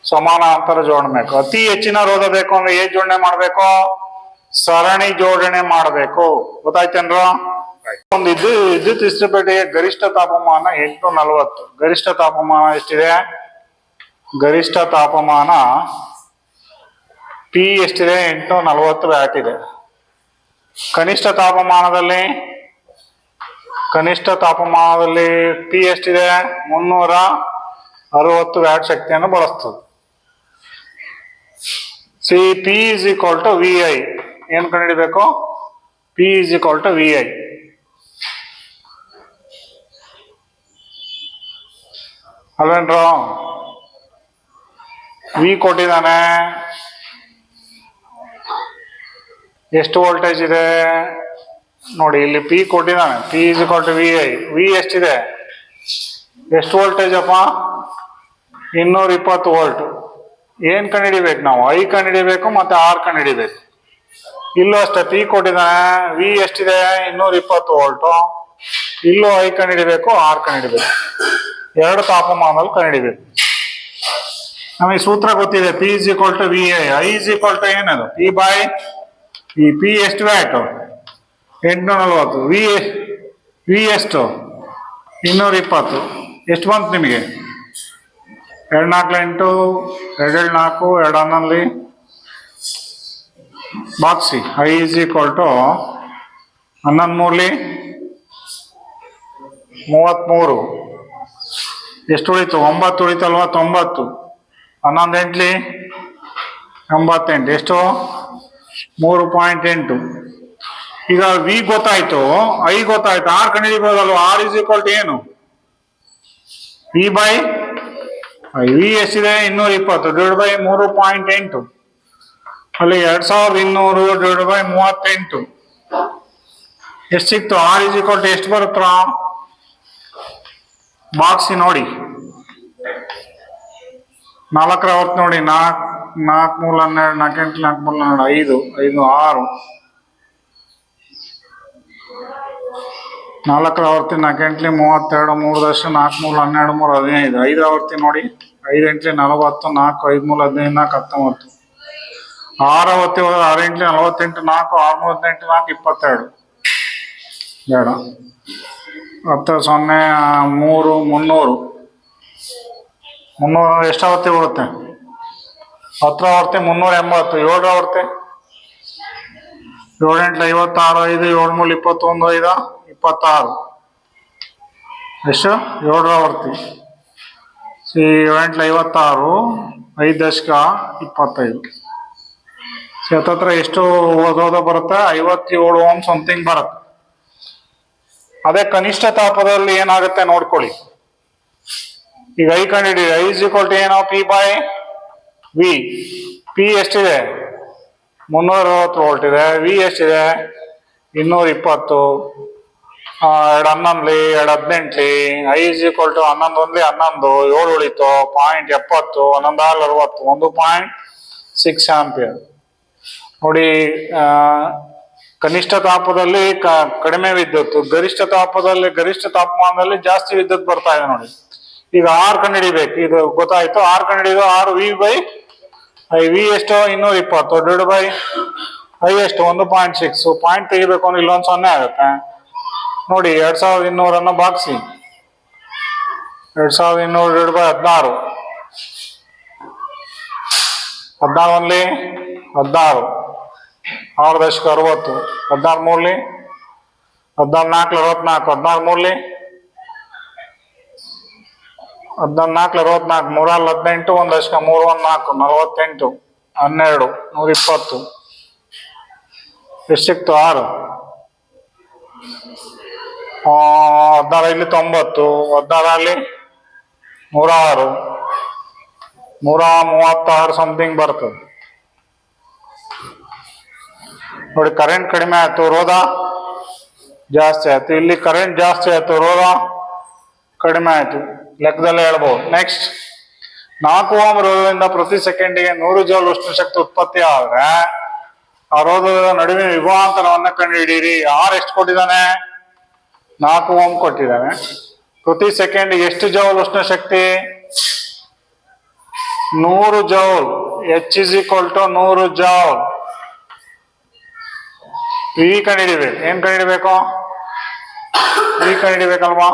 ಸಮಾನಾಂತರ ಜೋಡಣೆ ಬೇಕು. ಅತಿ ಹೆಚ್ಚಿನ ರೋಧ ಬೇಕು ಅಂದ್ರೆ ಏನ್ ಜೋಡಣೆ ಮಾಡ್ಬೇಕು? ಸರಣಿ ಜೋಡಣೆ ಮಾಡಬೇಕು. ಗೊತ್ತಾಯ್ತೇನ್ರ? ಒಂದು ವಿದ್ಯುತ್ ಇಸ್ತ್ರಿಪೆಟ್ಟಿಗೆ ಗರಿಷ್ಠ ತಾಪಮಾನ 840. ಗರಿಷ್ಠ ತಾಪಮಾನ ಎಷ್ಟಿದೆ? ಗರಿಷ್ಠ ತಾಪಮಾನ P ಎಷ್ಟಿದೆ? 840 ವ್ಯಾಟ್ ಇದೆ. ಕನಿಷ್ಠ ತಾಪಮಾನದಲ್ಲಿ P ಎಷ್ಟಿದೆ? 360 ವ್ಯಾಟ್ ಶಕ್ತಿಯನ್ನು ಬಳಸ್ತದೆ. P = VI. ಏನ್ ಕಂಡುಹಿಡಿಬೇಕು? P = VI. ಅಲ್ವೇನ್ರ? V ಕೊಟ್ಟಿದ್ದಾನೆ. ಎಷ್ಟು ವೋಲ್ಟೇಜ್ ಇದೆ ನೋಡಿ. ಇಲ್ಲಿ P ಕೊಟ್ಟಿದ್ದಾನೆ. P = VI. V ಎಷ್ಟಿದೆ? ಎಷ್ಟು ವೋಲ್ಟೇಜ್ ಅಪ್ಪ? 220 ವೋಲ್ಟ್. ಏನ್ ಕಂಡುಹಿಡಿಬೇಕು ನಾವು? I ಕಂಡುಹಿಡಿಬೇಕು ಮತ್ತೆ R ಕಂಡುಹಿಡಿಬೇಕು. ಇಲ್ಲೂ ಅಷ್ಟೇ P ಕೊಟ್ಟಿದ್ದಾನೆ. V ಎಷ್ಟಿದೆ? 220 ವೋಲ್ಟ್. ಇಲ್ಲೂ I ಕಂಡುಹಿಡಿಬೇಕು, R ಕಂಡುಹಿಡಿಬೇಕು. ಎರಡು ತಾಪಮಾನದಲ್ಲಿ ಕಂಡುಹಿಡಿಬೇಕು. ನಮಗೆ ಸೂತ್ರ ಗೊತ್ತಿದೆ. P = VI. I = ಏನದು? P ಎಷ್ಟು ವ್ಯಾಟ್? 840. V ಎಷ್ಟು? 220. ಎಷ್ಟು ಬಂತು ನಿಮಗೆ? 2 4 8, 2 4, 2 11 ಬಾಕ್ಸಿ. I = 11 3 33. ಎಷ್ಟು ಉಳಿತು? 9 ಉಳಿತಲ್ವಾ? 90. 11 8 88. ಎಷ್ಟು? 3.8. ಈಗ V ಗೊತ್ತಾಯ್ತು, I ಗೊತ್ತಾಯ್ತು, R ಕಂಡುಹಿಡಿಬಹುದಲ್ವಾ? R = ಏನು? V ಎಷ್ಟಿದೆ? 220 / 3.8. ಅಲ್ಲಿ 2200 / 38 ಎಷ್ಟು ಸಿಕ್ತು? R = ಎಷ್ಟು ಬರುತ್ತ? ಬಾಕ್ಸಿ ನೋಡಿ. 4 ಹೊತ್ತು ನೋಡಿ. 4 4 3 12, 4 8 4 3 12, 5 5 6. 4 ಆವರ್ತಿ 4 8 32, 3 × 4 3 12, 3 15. 5 ಆವರ್ತಿ ನೋಡಿ. 5 8 40, 4 5 3 15, 4 19. 6 ಆವರ್ತಿ 6 8 48, 4 6 38, 4 22. ಬೇಡ. 10 0 3 300 300 ಎಷ್ಟು ಆವರ್ತಿ ಬರುತ್ತೆ? 10 ಆವರ್ತಿ 380. 7 ಆವರ್ತಿ 7 8 56, 5 7 3 21, 5 26. ಎಷ್ಟು? 7 ಆವರ್ತಿ. 7 8 56, 5 ದಶಕ 25. ಹತ್ತತ್ರ ಎಷ್ಟು ಓದೋದ ಬರುತ್ತೆ? 57 ಓಮ್ ಸಮಥಿಂಗ್ ಬರುತ್ತೆ. ಅದೇ ಕನಿಷ್ಠ ತಾಪದಲ್ಲಿ ಏನಾಗುತ್ತೆ ನೋಡ್ಕೊಳ್ಳಿ. ಈಗ ಐ ಕಂಡಿಡಿ. ಐ ಇಸ್ ಈಕ್ವಲ್ ಟು ಏನೋ ಪಿ ಬೈ ವಿ. ಪಿ ಎಷ್ಟಿದೆ? 360 ವೋಲ್ಟ್ ಇದೆ. ವಿ ಎಷ್ಟಿದೆ? 220. 2 11 2 18. ಐ ಇಸ್ ಈಕ್ವಲ್ ಟು 11 1 11, 7 ಉಳಿತು. 0.70, 11 60, 1.6 ಆಂಪಿಯರ್. ನೋಡಿ, ಕನಿಷ್ಠ ತಾಪದಲ್ಲಿ ಕಡಿಮೆ ವಿದ್ಯುತ್, ಗರಿಷ್ಠ ತಾಪಮಾನದಲ್ಲಿ ಜಾಸ್ತಿ ವಿದ್ಯುತ್ ಬರ್ತಾ ಇದೆ ನೋಡಿ. ಈಗ ಆರ್ ಕಂಡುಹಿಡಿಬೇಕು. ಇದು ಗೊತ್ತಾಯ್ತು. ಆರ್ ಕಂಡುಹಿಡಿದು R V by I. V ಎಷ್ಟು? 220 ಡಿವೈಡ್ ಬೈ ಐ ಎಷ್ಟು? 1.6. ಪಾಯಿಂಟ್ ತೆಗಿಬೇಕು ಅಂದ್ರೆ ಇಲ್ಲೊಂದು 0 ಆಗುತ್ತೆ ನೋಡಿ. 2200 ಭಾಗಿಸಿ. 2200 ಡಿವೈಡ್ ಬೈ 16. 16 1 16, 6 ದಶಕ 60. 16 3 14 64, 16 3 14 64, 3 18, 1 ದಶಕ 3 1 4 48, 12 120. ಎಷ್ಟು ಸಿಕ್ತು? 6. 16 ಇಲ್ಲಿ 90, 16 ಅಲ್ಲಿ 106, 136 ಸಮಥಿಂಗ್ ಬರ್ತದೆ ನೋಡಿ. ಕರೆಂಟ್ ಕಡಿಮೆ ಆಯ್ತು, ರೋಧ ಜಾಸ್ತಿ ಆಯ್ತು. ಇಲ್ಲಿ ಕರೆಂಟ್ ಜಾಸ್ತಿ ಆಯ್ತು, ರೋಧ ಕಡಿಮೆ ಆಯ್ತು. ಲೆಕ್ಕದಲ್ಲೇ ಹೇಳ್ಬೋದು. ನೆಕ್ಸ್ಟ್, 4 ಓಮ್ ರೋಧದಿಂದ ಪ್ರತಿ ಸೆಕೆಂಡಿಗೆ 100 ಜೌಲ್ ಉಷ್ಣ ಶಕ್ತಿ ಉತ್ಪತ್ತಿ ಆದ್ರೆ ಆ ರೋಧದ ನಡುವಿನ ವಿಭವಾಂತರವನ್ನ ಕಂಡುಹಿಡಿಯಿರಿ. ಆರ್ ಎಷ್ಟು ಕೊಟ್ಟಿದ್ದಾನೆ? 4 ಓಮ್ ಕೊಟ್ಟಿದ್ದಾನೆ. ಪ್ರತಿ ಸೆಕೆಂಡಿಗೆ ಎಷ್ಟು ಜೌಲ್ ಉಷ್ಣ ಶಕ್ತಿ? 100 joule. H is equal to 100 joule. V ಕಂಡುಹಿಡಿಬೇಕು. ಏನ್ ಕಂಡುಹಿಡಿಬೇಕು? ವಿ ಕಂಡುಹಿಡಿಬೇಕಲ್ವಾ?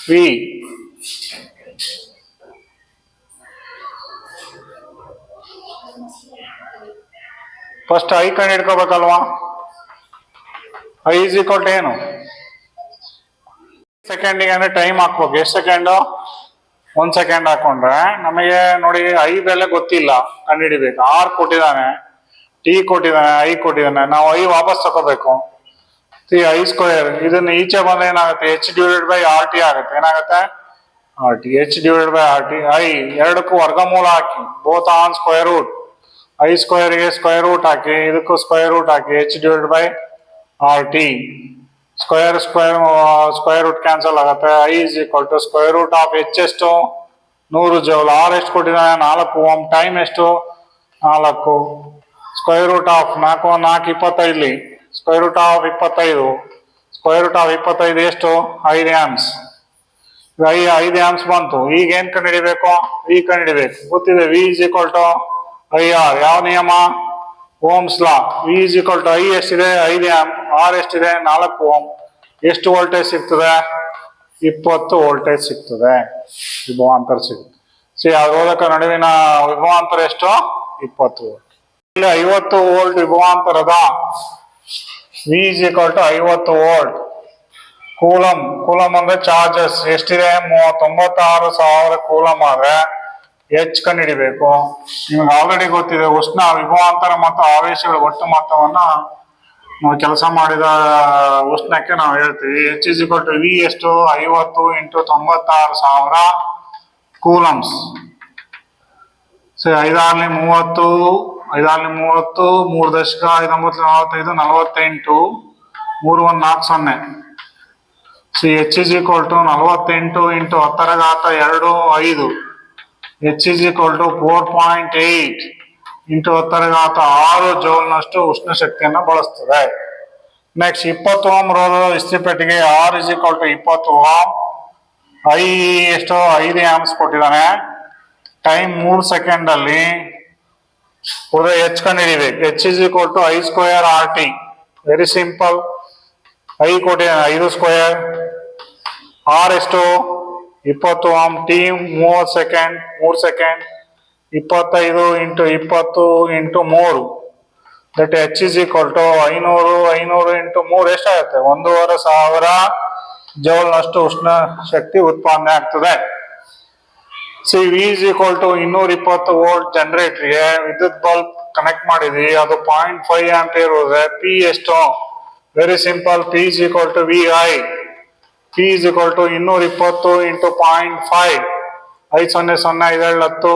ವಿ ಫಸ್ಟ್ ಐ ಕಂಡುಹಿಡ್ಕೋಬೇಕಲ್ವಾ? ಐ ಇಸ್ ಈಕ್ವಲ್ ಟು ಏನು? ಸೆಕೆಂಡಿಗೆ ಅಂದ್ರೆ ಟೈಮ್ ಹಾಕ್ಬೇಕು. ಎಷ್ಟು ಸೆಕೆಂಡು? 1 ಸೆಕೆಂಡ್ ಹಾಕೊಂಡ್ರೆ ನಮಗೆ ನೋಡಿ ಐ ಬೆಲೆ ಗೊತ್ತಿಲ್ಲ, ಕಂಡುಹಿಡಿಬೇಕು. ಆರ್ ಕೊಟ್ಟಿದ್ದಾನೆ, ಟಿ ಕೊಟ್ಟಿದ್ದಾನೆ, ಐ ಕೊಟ್ಟಿದ್ದಾನೆ. ನಾವು ಐ ವಾಪಸ್ ತಗೋಬೇಕು. I square. ಇದನ್ನ ಈಚೆ ಬಂದ್ರೆ ಏನಾಗುತ್ತೆ? H divided by R T ಆಗುತ್ತೆ. ಏನಾಗುತ್ತೆ? R T. H divided by R T. I ಎರಡಕ್ಕೂ ವರ್ಗಮೂಲ ಹಾಕಿ, both on square root. I ಸ್ಕ್ವೇರ್ಗೆ ಸ್ಕ್ವೇರ್ ರೂಟ್ ಹಾಕಿ, ಇದಕ್ಕೂ ಸ್ಕ್ವೇರ್ ರೂಟ್ ಹಾಕಿ. H divided by R T. Square root cancel ಆಗುತ್ತೆ. I is equal to square root of H ಎಷ್ಟು? 100 joule. R ಎಷ್ಟು ಕೊಟ್ಟಿದ್ದಾನೆ? 4 ಓಮ್. ಟೈಮ್ ಎಷ್ಟು? 4. Square root of 4 4 25. Square root of 25. Square root of 25 ಎಷ್ಟು? 5 amps. 5 amps ಬಂತು. ಈಗ ಏನ್ ಕಂಡುಹಿಡಿಬೇಕು? ವಿ ಕಂಡುಹಿಡಿಬೇಕು. ಗೊತ್ತಿದೆ. V is equal to I R. ಯಾವ ನಿಯಮ? Ohm's law. V is equal to I ಎಷ್ಟಿದೆ? 5 ಆಂಪ್. ಆರ್ ಎಷ್ಟಿದೆ? 4 ಓಮ್. ಎಷ್ಟು ವೋಲ್ಟೇಜ್ ಸಿಗ್ತದೆ? 20 ವೋಲ್ಟೇಜ್ ಸಿಗ್ತದೆ. ವಿಭವಾಂತರ ಸಿಗುತ್ತೆ. ಆ ರೋಧಕ ನಡುವಿನ ವಿಭವಾಂತರ ಎಷ್ಟು? 20 ವೋಲ್ಟ್. ಇಲ್ಲಿ 50 ವೋಲ್ಟ್ ವಿಭವಾಂತರದ V is equal to 50 volt. Coulomb ಅಂದ್ರೆ ಚಾರ್ಜಸ್ ಎಷ್ಟಿದೆ? 96,000 ಕೂಲಮ್ ಆದ್ರೆ ಎಚ್ ಕಂಡುಹಿಡಿಬೇಕು. ನಿಮ್ಗೆ ಆಲ್ರೆಡಿ ಗೊತ್ತಿದೆ. ಉಷ್ಣ, ವಿಭವಾಂತರ ಮತ್ತು ಆವೇಶಗಳ ಒಟ್ಟು ಮೊತ್ತವನ್ನ ನಾವು ಕೆಲಸ ಮಾಡಿದ ಉಷ್ಣಕ್ಕೆ ನಾವು ಹೇಳ್ತೀವಿ. H is equal to V ಎಷ್ಟು? 50 ಇಂಟು 96,000 ಕೂಲಮ್ಸ್. 5 6 30, 5 6 30, 3 ದಶಕ 5 9 45, 48, 3 1 4 0. H is equal to 48 into 10⁻2 5. H is equal to 4.8 into 10⁻6 ಜೌಲ್ನಷ್ಟು ಉಷ್ಣ ಶಕ್ತಿಯನ್ನ ಬಳಸ್ತದೆ. ನೆಕ್ಸ್ಟ್ 20 ಓಮ್ ರೋಧದ ಇಸ್ತ್ರಿಪೆಟ್ಟಿಗೆ R is equal to 20 ohm. I ಎಷ್ಟು? 5 ಆಂಪ್ಸ್ ಕೊಟ್ಟಿದ್ದಾನೆ. ಟೈಮ್ 3 ಸೆಕೆಂಡ್ ಅಲ್ಲಿ. ಎಚ್ ಕಂಡುಹಿಡಿಬೇಕು. H is equal to I square R T. Very simple. I ಕೊಟ್ಟಿದ್ದಾನೆ 5 ಸ್ಕ್ವೇರ್. ಆರ್ ಎಷ್ಟು? 20 ohm T 30 second 3 second 25 into 20 into 3 that H is equal to 500 into 3 ಎಷ್ಟಾಗುತ್ತೆ? 1500 ಜೌಲ್ನಷ್ಟು ಉಷ್ಣ ಶಕ್ತಿ ಉತ್ಪಾದನೆ ಆಗ್ತದೆ. C V is equal to 220 volt ಜನರೇಟರ್ಗೆ ವಿದ್ಯುತ್ ಬಲ್ಬ್ ಕನೆಕ್ಟ್ ಮಾಡಿದ್ವಿ, ಅದು 0.5 ಆಂಪಿಯರ್ ಹೋದ್ರೆ ಪಿ ಎಷ್ಟು? Very simple, P is equal to V I. P is equal to 220 into 0.5 5 0 0 5 10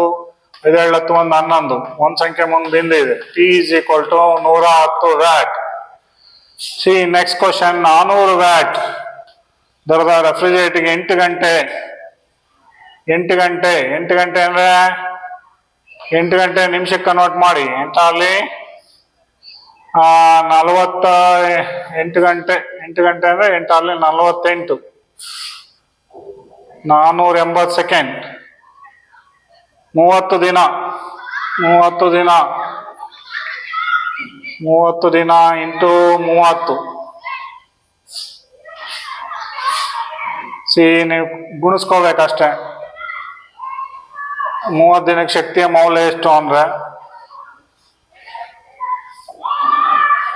5 10 1 11 ಒಂದ್ ಸಂಖ್ಯೆ ಮುಂದೆ ಬಿಂದಿದೆ. P is equal to 110 watt. C next question, 400 watt ದರದ ರೆಫ್ರಿಜರೇಟರ್ಗೆ 8 ಗಂಟೆ ಅಂದ್ರೆ 8 ಗಂಟೆ ನಿಮಿಷಕ್ಕೆ ಕನ್ವರ್ಟ್ ಮಾಡಿ. ಎಂಟಲ್ಲಿ 8 ಗಂಟೆ ಅಂದ್ರೆ 8 48 480 ಸೆಕೆಂಡ್. 30 ದಿನ ಇಂಟು 30. ಸಿ ನೀವು ಗುಣಿಸ್ಕೋಬೇಕಷ್ಟೆ. 30 ದಿನಕ್ಕೆ ಶಕ್ತಿಯ ಮೌಲ್ಯ ಎಷ್ಟು ಅಂದ್ರೆ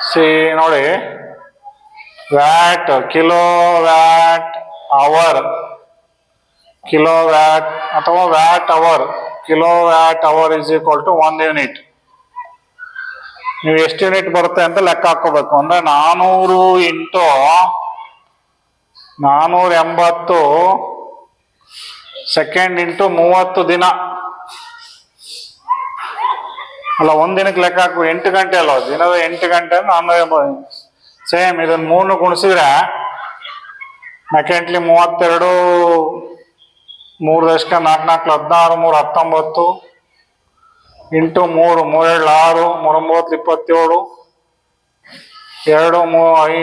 ಸಿ ನೋಡಿ, ವ್ಯಾಟ್ ಕಿಲೋ ವ್ಯಾಟ್ ಅಥವಾ watt hour. Kilo watt hour is equal to 1 unit. ನೀವು ಎಷ್ಟು ಯೂನಿಟ್ ಬರುತ್ತೆ ಅಂತ ಲೆಕ್ಕ ಹಾಕೋಬೇಕು. ಅಂದ್ರೆ 400 ಇಂಟು 480 ಸೆಕೆಂಡ್ ಇಂಟು 30 ದಿನ ಅಲ್ಲ, ಒಂದ್ ದಿನಕ್ಕೆ ಲೆಕ್ಕ ಹಾಕುವ. 8 ಗಂಟೆ ಅಲ್ವ, ದಿನದ 8 ಗಂಟೆ 480. ಸೇಮ್ ಇದನ್ನ 3 ಗುಣಿಸಿದ್ರೆ 4 32 3 ದಶಕ 4 4 16 3 19 ಇಂಟು 3 3 6 3 9 27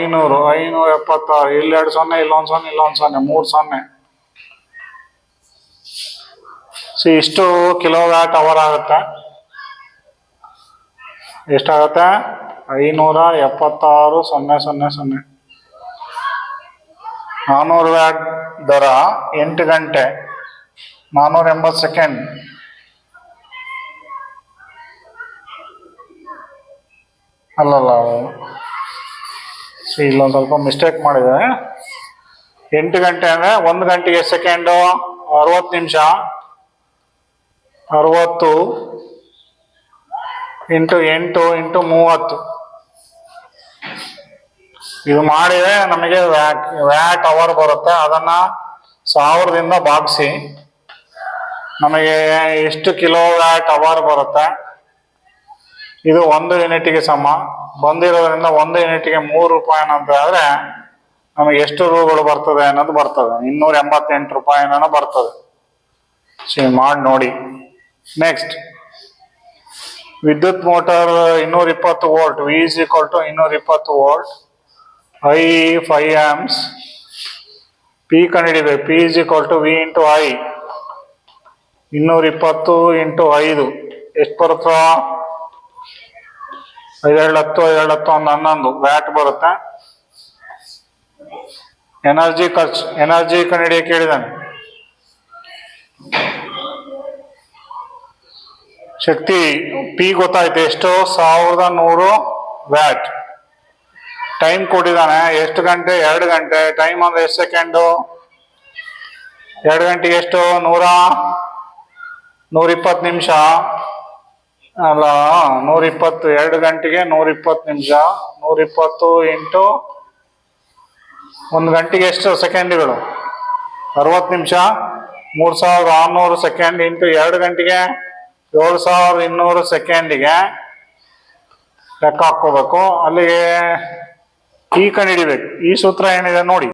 2 500 576. ಇಲ್ಲಿ 2 0 ಇಲ್ಲೊಂದು 0 ಇಲ್ಲೊಂದು 0 3 0. ಸಿ ಇಷ್ಟು ಕಿಲೋ ವ್ಯಾಟ್ ಅವರ್ ಆಗುತ್ತೆ. ಎಷ್ಟಾಗತ್ತೆ? 576 000. 400 ವ್ಯಾಟ್ ದರ 8 ಗಂಟೆ 480 ಸೆಕೆಂಡ್. ಅಲ್ಲಲ್ಲ, ಇಲ್ಲೊಂದು ಸ್ವಲ್ಪ ಮಿಸ್ಟೇಕ್ ಮಾಡಿದೆ. 8 ಗಂಟೆ ಅಂದ್ರೆ 1 ಗಂಟೆಗೆ ಸೆಕೆಂಡು 60 ನಿಮಿಷ. 60 ಇಂಟು 8 ಇಂಟು 30. ಇದು ಮಾಡಿದ್ರೆ ನಮಗೆ ವ್ಯಾಟ್ ಅವರ್ ಬರುತ್ತೆ. ಅದನ್ನ 1000ದಿಂದ ಭಾಗಿಸಿ ನಮಗೆ ಎಷ್ಟು ಕಿಲೋ ವ್ಯಾಟ್ ಅವರ್ ಬರುತ್ತೆ. ಇದು 1 ಯೂನಿಟ್ಗೆ ಸಮ ಬಂದಿರೋದ್ರಿಂದ 1 ಯೂನಿಟ್ಗೆ 3 ರೂಪಾಯಿ ಅಂತ ಆದ್ರೆ ನಮಗೆ ಎಷ್ಟು ರೂಗಳು ಬರ್ತದೆ ಅನ್ನೋದು ಬರ್ತದೆ. 288 ರೂಪಾಯಿನ ಬರ್ತದೆ. ಮಾಡಿ ನೋಡಿ. ನೆಕ್ಸ್ಟ್, ವಿದ್ಯುತ್ motor 220 volt. V is equal to 220 volt, I 5 amps. P ಕಂಡುಹಿಡಿಬೇಕು. P is equal to V into I. 220 into 5 ಎಷ್ಟು ಬರುತ್ತೋ? 5 10 1 11 ವ್ಯಾಟ್ ಬರುತ್ತೆ. ಎನರ್ಜಿ ಕಂಡುಹಿಡಿಯಕ್ಕೆ ಹೇಳಿದಾನೆ. ಶಕ್ತಿ ಪಿ ಗೊತ್ತಾಯ್ತು ಎಷ್ಟು? 1100 ವ್ಯಾಟ್. ಟೈಮ್ ಕೊಟ್ಟಿದ್ದಾನೆ ಎಷ್ಟು ಗಂಟೆ? 2 ಗಂಟೆ. ಟೈಮ್ ಅಂದ್ರೆ ಎಷ್ಟು ಸೆಕೆಂಡು? 2 ಗಂಟೆಗೆ ಎಷ್ಟು? 120 ನಿಮಿಷ ಅಲ್ಲ, 120. 2 ಗಂಟೆಗೆ 120 ನಿಮಿಷ. 120 ಇಂಟು 1 ಗಂಟೆಗೆ ಎಷ್ಟು ಸೆಕೆಂಡ್ಗಳು? 60 ನಿಮಿಷ. 3600 ಸೆಕೆಂಡ್ ಇಂಟು 2 ಗಂಟೆಗೆ 7200 ಸೆಕೆಂಡಿಗೆ ಲೆಕ್ಕ ಹಾಕೋಬೇಕು. ಅಲ್ಲಿಗೆ ಟಿ ಕಂಡುಹಿಡಿಬೇಕು. ಈ ಸೂತ್ರ ಏನಿದೆ ನೋಡಿ.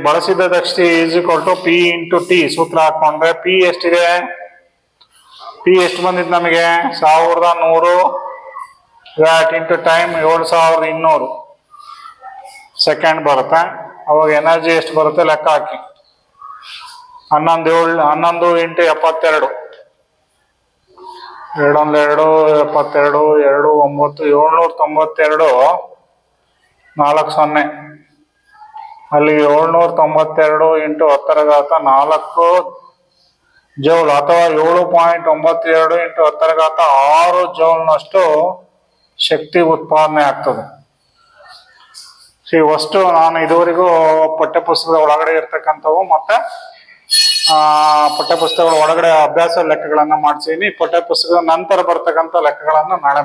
ಬಳಸಿದ ದಕ್ಷತೆ is equal to P into T. ಸೂತ್ರ ಹಾಕೊಂಡ್ರೆ ಪಿ ಎಷ್ಟಿದೆ? ಪಿ ಎಷ್ಟು ಬಂದಿತ್ತು ನಮಗೆ? 1100 ವ್ಯಾಟ್ ಇಂಟು ಟೈಮ್ 7200 ಸೆಕೆಂಡ್ ಬರುತ್ತೆ. ಅವಾಗ ಎನರ್ಜಿ ಎಷ್ಟು ಬರುತ್ತೆ ಲೆಕ್ಕ ಹಾಕಿ. 11 ಇಂಟು 72 2 1 2 72 2 9 792 4 0 ಅಲ್ಲಿ 792 ಇಂಟು 10⁴ ಜೌಲ್ ಅಥವಾ 7.92 ಇಂಟು 10⁻6 ಜೌಲ್ನಷ್ಟು ಶಕ್ತಿ ಉತ್ಪಾದನೆ ಆಗ್ತದೆ. ಇವಷ್ಟು ನಾನು ಇದುವರೆಗೂ ಪಠ್ಯಪುಸ್ತಕದ ಒಳಗಡೆ ಇರ್ತಕ್ಕಂಥವು ಮತ್ತೆ ಪಠ್ಯಪುಸ್ತಕಗಳ ಒಳಗಡೆ ಅಭ್ಯಾಸ ಲೆಕ್ಕಗಳನ್ನ ಮಾಡ್ಸಿದೀನಿ. ಪಠ್ಯಪುಸ್ತಕದ ನಂತರ ಬರ್ತಕ್ಕಂಥ ಲೆಕ್ಕಗಳನ್ನ ನಾಳೆ